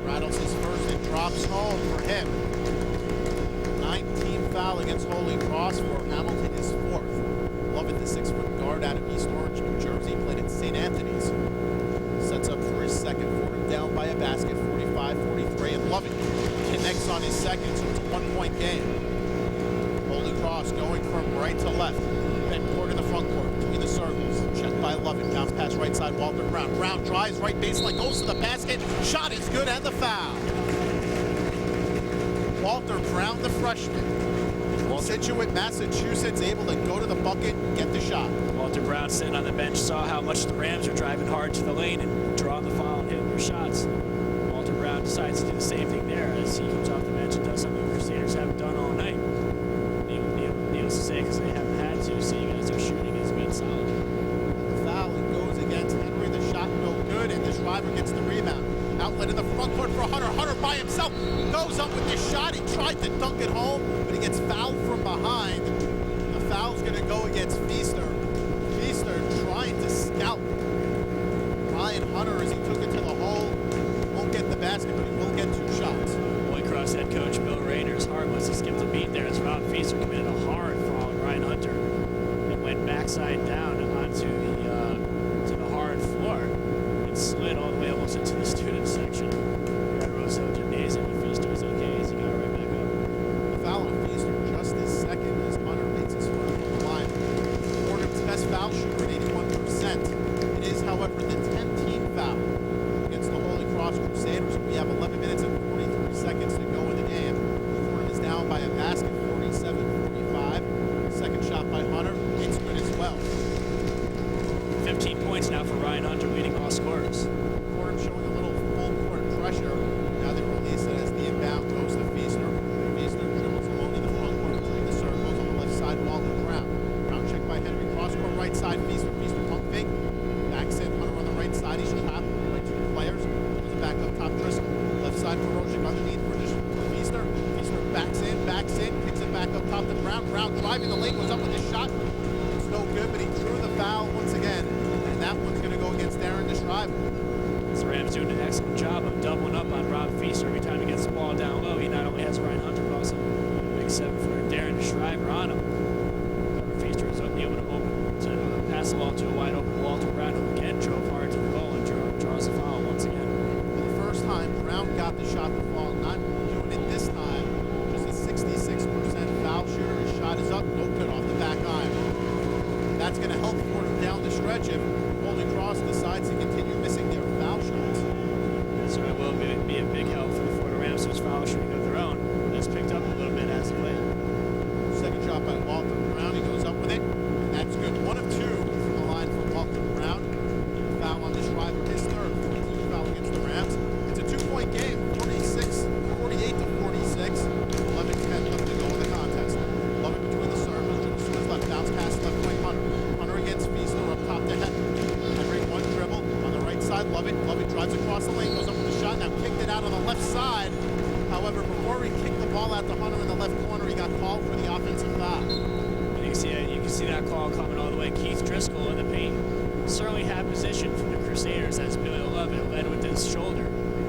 Rattles his first and drops home for him. 9-team foul against Holy Cross for Hamilton, his 4th. Lovett, the 6-foot guard out of East Orange, New Jersey, played at St. Anthony's. Sets up for his second, Fordham down by a basket, 45-43, and Lovett connects on his second, so it's a 1-point game. Holy Cross going from right to left. Betancourt in the front court, between the circles. Checked by Lovett, bounce pass right side, Walter Brown. Brown drives right baseline, goes to the basket. Shot is good, and the foul. Walter Brown, the freshman. Situate, Massachusetts, able to go to the bucket and get the shot. Walter Brown sitting on the bench saw how much the Rams are driving hard to the lane and drawing the foul and hitting their shots. Walter Brown decides to do the same thing there as he comes off the bench and does something the Crusaders haven't done all night. Neil Needless to say, because they haven't had to, seeing as their shooting has been solid. The foul goes against Henry. The shot no good, and the driver gets the rebound. Outlet in the front court for Hunter. Hunter by himself goes up with this shot. He tried to dunk it home, but he gets fouled from behind. The foul's going to go against Feaster. Feaster trying to scout Ryan Hunter as he took it to the hole. Won't get the basket, but he will get 2 shots. Holy Cross head coach Bill Rainer's heart must have skipped a beat there as Rob Feaster committed a hard foul on Ryan Hunter and went backside down onto the hard floor and slid all the way almost into the student section here at Rose Hill Gymnasium. And Feaster was okay as he got right back up. The foul on Feaster just this second as Hunter makes his first from the line. Fordham's best foul shooter at 81%. It is, however, the 10th team foul against the Holy Cross Crusaders. We have 11 minutes and 43 seconds to go in the game. Fordham is down by a basket, 47-45. Second shot by Hunter. It's good as well. 15 points now for Ryan Hunter, leading all scorers. Fordham showing a little full court pressure. Now they release it as the inbound goes to Feaster. Feaster dribbles alone in the front court between the circles on the left side, Walton Brown. Brown checked by Henry. Cross court right side, Feaster. Feaster pump fake. Backs in, Hunter on the right side. He's trapped by 2 players. Goes it back up top, Driscoll. Left side for Rozic underneath for Feaster. Feaster backs in, kicks it back up top to Brown. Brown driving the lane, goes up with his shot. It's no good, but he drew the foul once again. And that one's going to go against Darren DeShriver. The Rams doing an excellent job of doubling up on Rob Feaster every time he gets the ball down low. He not only has Ryan Hunter, but also a big 7-footer Darren DeShriver on him. However, Feaster is able to pass the ball to a wide open Walter Brown, who again drove hard to the goal and draws the foul once again. For the first time, Brown got the shot to fall. Not doing it this time. Just a 66% foul shooter. His shot is up, no good off the back iron. That's going to help Fordham down the stretch if Holy Cross decides to continue missing their foul shots. So it will be a big help for the Fordham Rams, whose foul shooting of their own has picked up a little bit as of late. Second shot by Walter Brown. He goes up with it, and that's good. 1 of 2 from the line for Walter Brown. Foul on DeShriver, his third. Foul against the Rams. It's a 2-point game, 48-46. 11-10 left to go in the contest. Love it between the servers. To his left, bounce pass left wing Hunter. Hunter against Feaster, up top to Henry. Henry, 1 dribble on the right side. Love it drives across the lane, goes up with a shot. Now kicked it out on the left side. However, before he kicked the ball out to Hunter in the left corner, he got called for the offensive foul. You can see that call coming all the way. Keith Driscoll in the paint certainly had position for the Crusaders as Billy Lovett led with his shoulder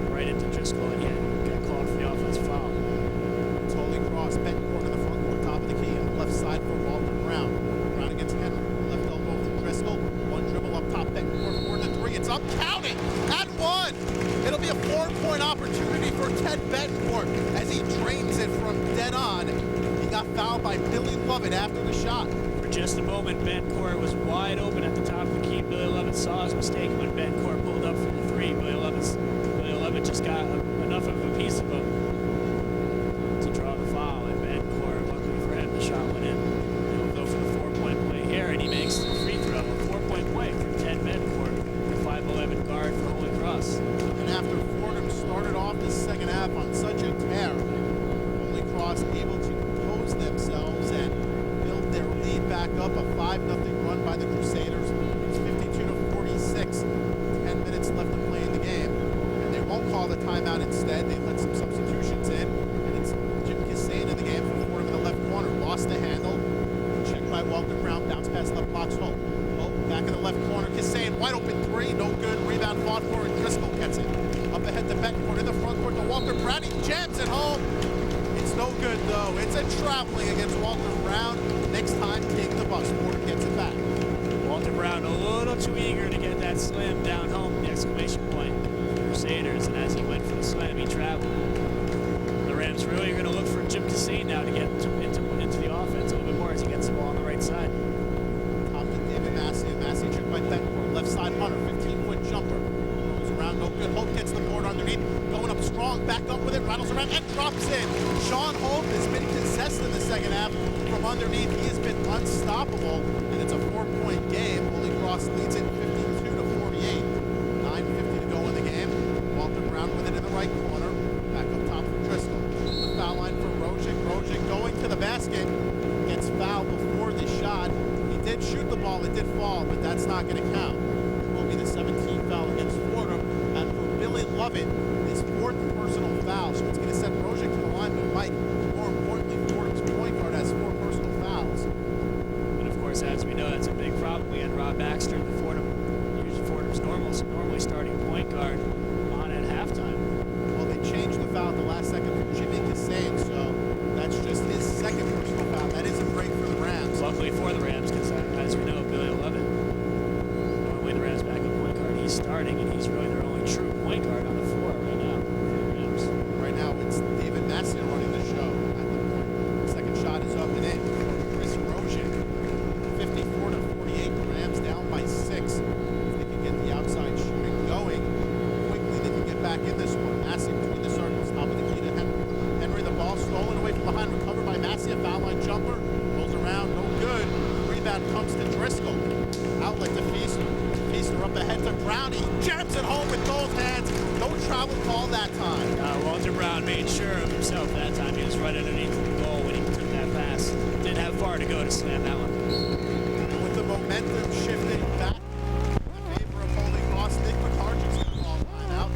right into Driscoll, and he got called for the offensive foul. It's Holy Cross, Betancourt in the front court, top of the key, and left side for Walter Brown. Brown against Henry, left elbow for Driscoll. 1 dribble up top, Betancourt, 4 to 3. It's up, counting, and 1. It'll be a 4-point opportunity for Ted Betancourt as he drains it from dead on. He got fouled by Billy Lovett after the shot. For just a moment, Betancourt was wide open at the top of the key. Billy Lovett saw his mistake when Betancourt pulled up for the 3. Billy Lovett just got enough of a piece of him to draw the foul, and Betancourt, luckily for him, the shot went in. He'll go for the 4-point play here, and he makes the free throw. A 4-point play for Ted Betancourt, the 5'11" guard for Holy Cross. And after Fordham started off the second half on such a tear, Holy Cross able to compose themselves and build their lead back up. A 5-0 run by the Crusaders. It's 52-46. 10 minutes left to play in the game. And they won't call the timeout instead. They let some substitutions in. And it's Jim Kissane in the game for Fordham in the left corner. Lost the handle. Checked by Walter Brown. Bounce pass left box Hope. Hope back in the left corner. Kissane wide open 3. No good. Rebound fought for, and Driscoll gets it. Up ahead to Betancourt in the front court to Walter Brown. He jams it home. It's no good though. It's a traveling against Walter Brown. Next time, take the bus. Fordham gets it back. Walter Brown a little too eager to get that slam down home, the exclamation point for Crusaders, and as he went for the slam, he traveled. The Rams really are going to look for Jim Kissane now to get into the offense a little bit more as he gets the ball on the right side. Top to David Massey, and Massey checked by Betancourt. Left side Hunter, 15-foot jumper. Goes around, no good. Hope gets the board underneath. Going up strong, back up with it, rattles around, and drops in. Sean Hope has been possessed in the second half from underneath. He has been unstoppable, and it's a 4-point game. Holy Cross leads it 52-48. 9:50 to go in the game. Walter Brown with it in the right corner. Back up top for Driscoll. The foul line for Rozic. Rozic going to the basket. Gets fouled did shoot the ball, it did fall, but that's not going to count. It will be the 17th foul against Fordham, and for Billy Lovett, his 4th personal foul, so it's going to send Rozic to the line, but Mike, more importantly, Fordham's point guard has 4 personal fouls. And of course, as we know, that's a big problem. We had Rob Baxter, the Fordham's normally starting point guard, on at halftime. Well, they changed the foul at the last second for Jimmy Kassane, so that's just his 2nd personal foul. That is a break for the Rams. Luckily for the Rams, because as we know, Billy Lovett, normally the Rams backup point guard, he's starting, and he's really their only true point guard on the floor right now for the Rams. Right now, it's David Massey running the show at the point. Second shot is up and in for Chris Rozic. 54-48. Rams down by 6. If they can get the outside shooting going quickly, they can get back in this one. Massey between the circles, top of the key to Henry. The ball stolen away from behind, recovered by Massey. A foul line jumper, rolls around, no good. Rebound comes to Driscoll. Outlet to Feaster. Feaster up ahead to Brown. He jams it home with both hands. No travel call that time. Walter Brown made sure of himself that time. He was right underneath the goal when he took that pass. Didn't have far to go to slam that one. And with the momentum shifting back in favor of Holy Cross, Nick McCarthy's going to call timeout.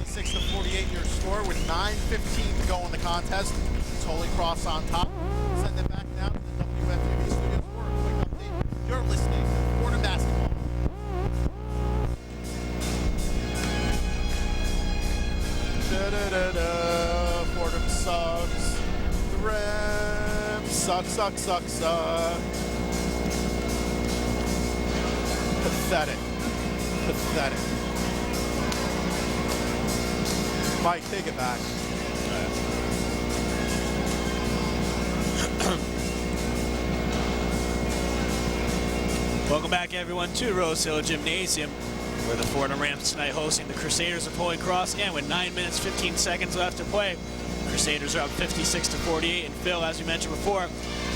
56-48 your score with 9:15 to go in the contest. It's Holy Cross on top. Send it back down to the WFTV studios for a quick update. You're listening to Fordham Basketball. Da-da-da-da. Fordham sucks. The Rams suck. Pathetic. Mike, take it back. Welcome back, everyone, to Rose Hill Gymnasium, where the Fordham Rams tonight hosting the Crusaders of Holy Cross, and with 9 minutes 15 seconds left to play, Crusaders are up 56-48. And Phil, as we mentioned before,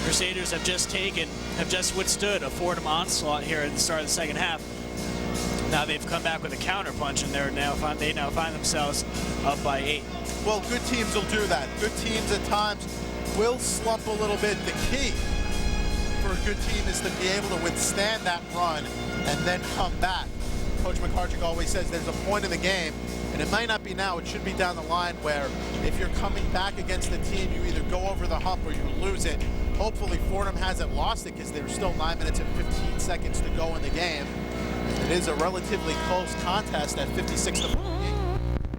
Crusaders have just withstood a Fordham onslaught here at the start of the second half. Now they've come back with a counterpunch, and they now find themselves up by 8. Well, good teams will do that. Good teams at times will slump a little bit. The key for a good team is to be able to withstand that run and then come back. Coach McCarthy always says there's a point in the game, and it might not be now, it should be down the line, where if you're coming back against the team, you either go over the hump or you lose it. Hopefully Fordham hasn't lost it, because there's still 9 minutes and 15 seconds to go in the game. It is a relatively close contest at 56-48.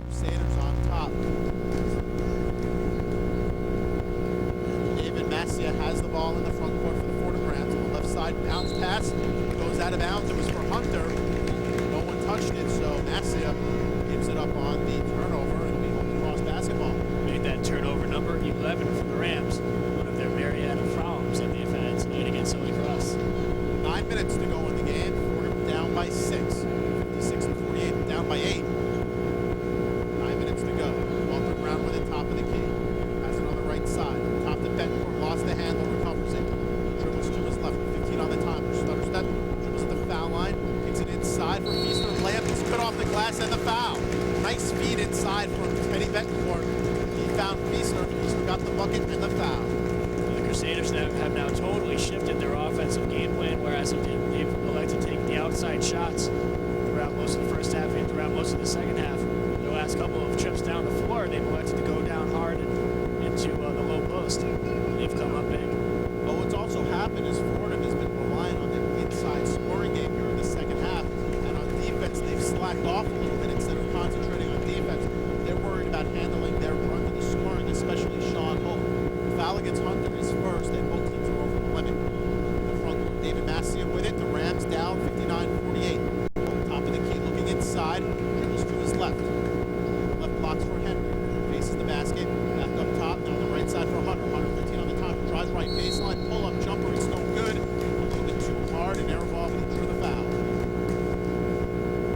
Crusaders on top. David Massia has the ball in the front court for the Fordham Rams. On the left side, bounce pass goes out of bounds. It was for Hunter. No one touched it, so Massia gives it up on the turnover. It'll be Holy Cross basketball. Made that turnover number 11 for the Rams, one of their myriad of problems that they've had tonight against Holy Cross. 9 minutes to go in the game. Fordham down by 6. 56-48, down by 8. 9 minutes to go. Walter Brown with it, top of the key. Has it on the right side. Top to Betancourt, lost the handle, recovers it. Dribbles to his left, 15 on the timer. Stutter step, dribbles at the foul line. Kicks it inside for Feaster. Layup is good off the glass and the foul. Nice feed inside from Teddy Betancourt. He found Feaster. Feaster got the bucket and the foul. The Crusaders have now totally shifted their offensive game plan, whereas they've elected to take the outside shots throughout most of the first half and throughout most of the second half. The last couple of trips down the floor, they've elected to go down hard and into the low post. They've come up big. Well, what's also happened is Fordham has been relying on their inside scoring game here in the second half, and on defense they've slacked off a little bit. Instead of concentrating on defense, they're worried about handling their run to the scoring, especially Sean Hope. The foul against Hunter is first, and both teams are over the limit. The front, David Massia with it. The Rams down 59-48. Top of the key, looking inside, dribbles to his left. Left blocks for Henry. Faces the basket. Back up top. Now on the right side for Hunter. 115 on the time. Drives right baseline. Pull up jumper. It's no good. A little bit too hard. An air ball, but he threw the foul.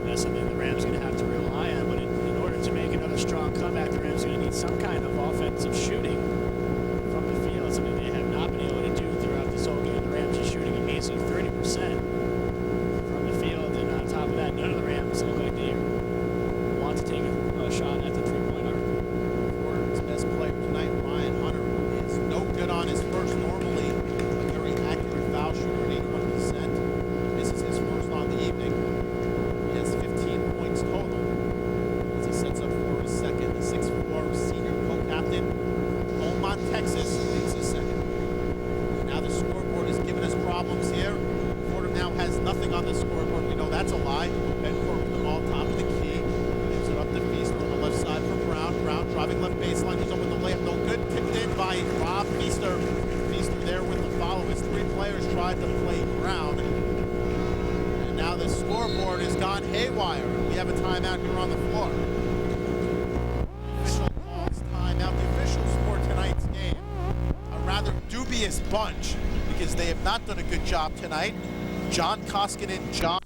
That's something the Rams are going to have to rely on. But in order to make another strong comeback, the Rams are going to need some kind of offensive shooting from the field. Something they have not been able to do throughout this whole game. The Rams are shooting a measly 30% from the field, and on top of that, none of the Rams look like they are nothing on the scoreboard. We know that's a lie. Bedford with the ball, top of the key. Gives it up to Feaster on the left side for Brown. Brown driving left baseline. He's up with the layup. No good. Tipped in by Rob Feaster. Feaster there with the follow. His three players tried to play Brown. And now the scoreboard has gone haywire. We have a timeout here on the floor. Official calls timeout. The officials for tonight's game, a rather dubious bunch because they have not done a good job tonight. John Koskinen, John.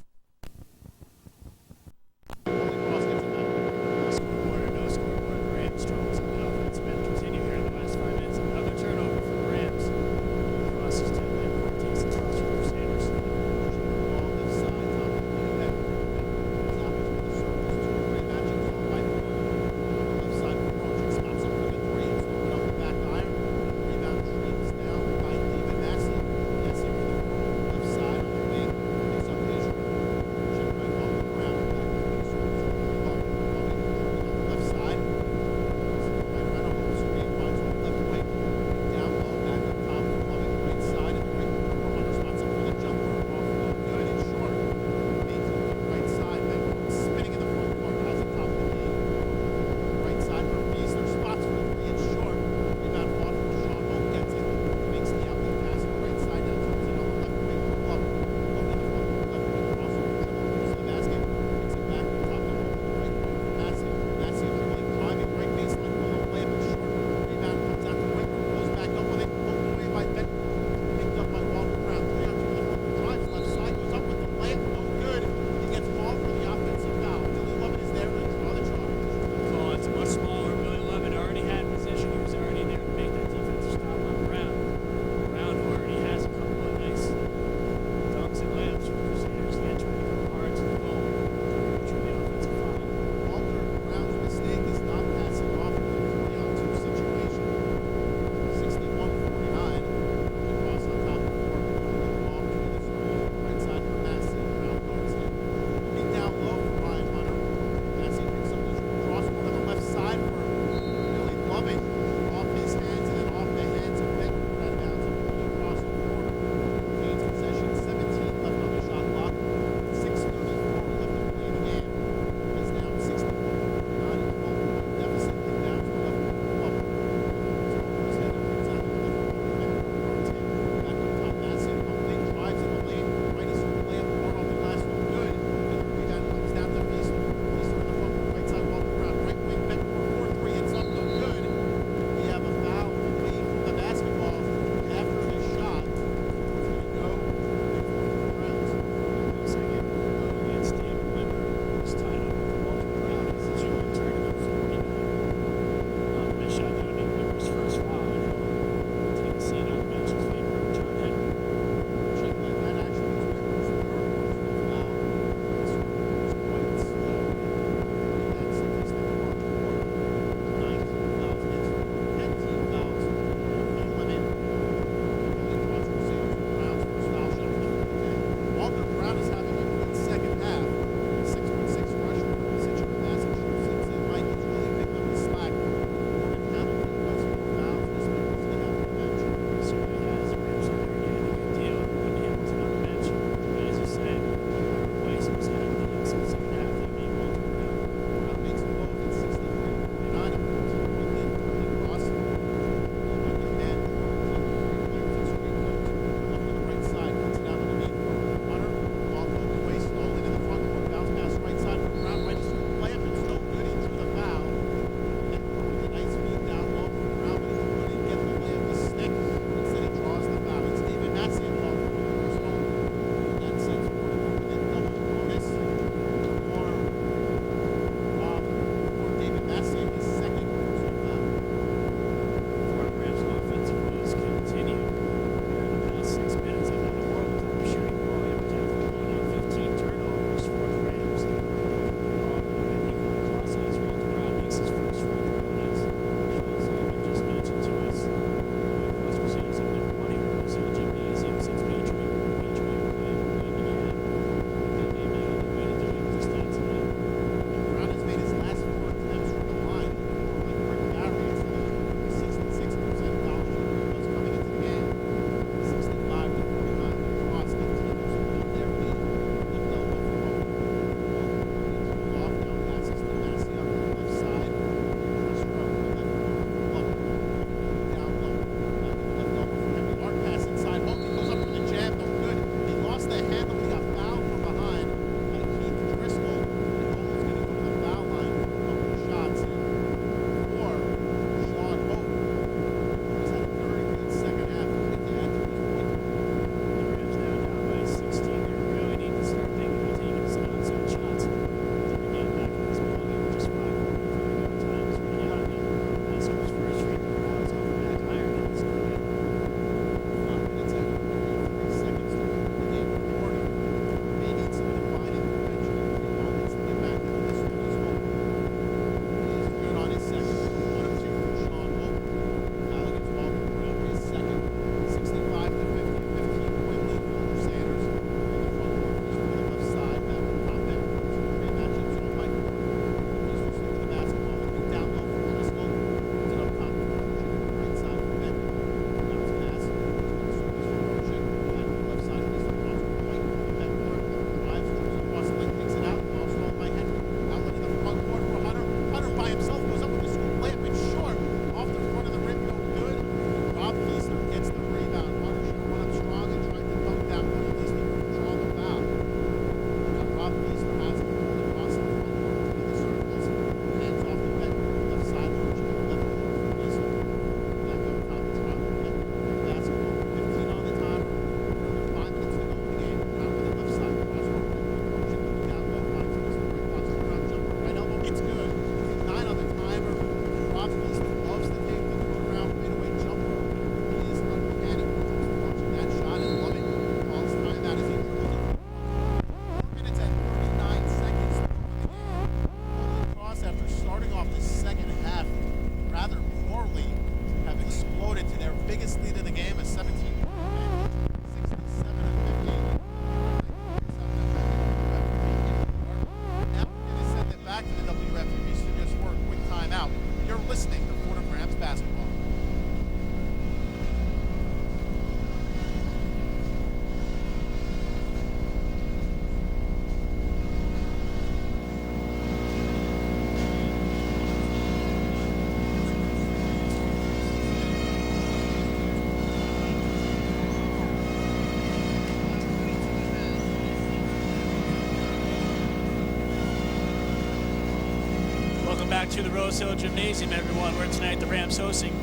back to the Rose Hill Gymnasium, everyone. We're tonight the Rams hosting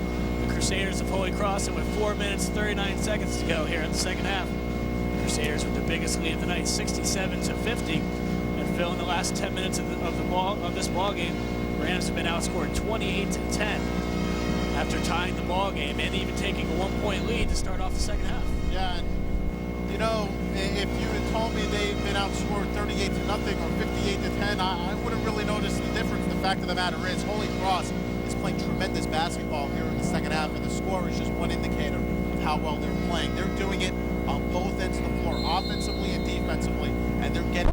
the Crusaders of Holy Cross, and with 4 minutes 39 seconds to go here in the second half. Crusaders with their biggest lead of the night, 67-50. And Phil, in the last 10 minutes of this ball game, Rams have been outscored 28-10 after tying the ball game and even taking a 1-point lead to start off the second half. Yeah, and you know, if you had told me they've been outscored 38-0 or 58-10, I wouldn't really notice the difference. The fact of the matter is, Holy Cross is playing tremendous basketball here in the second half, and the score is just one indicator of how well they're playing. They're doing it on both ends of the floor, offensively and defensively, and they're getting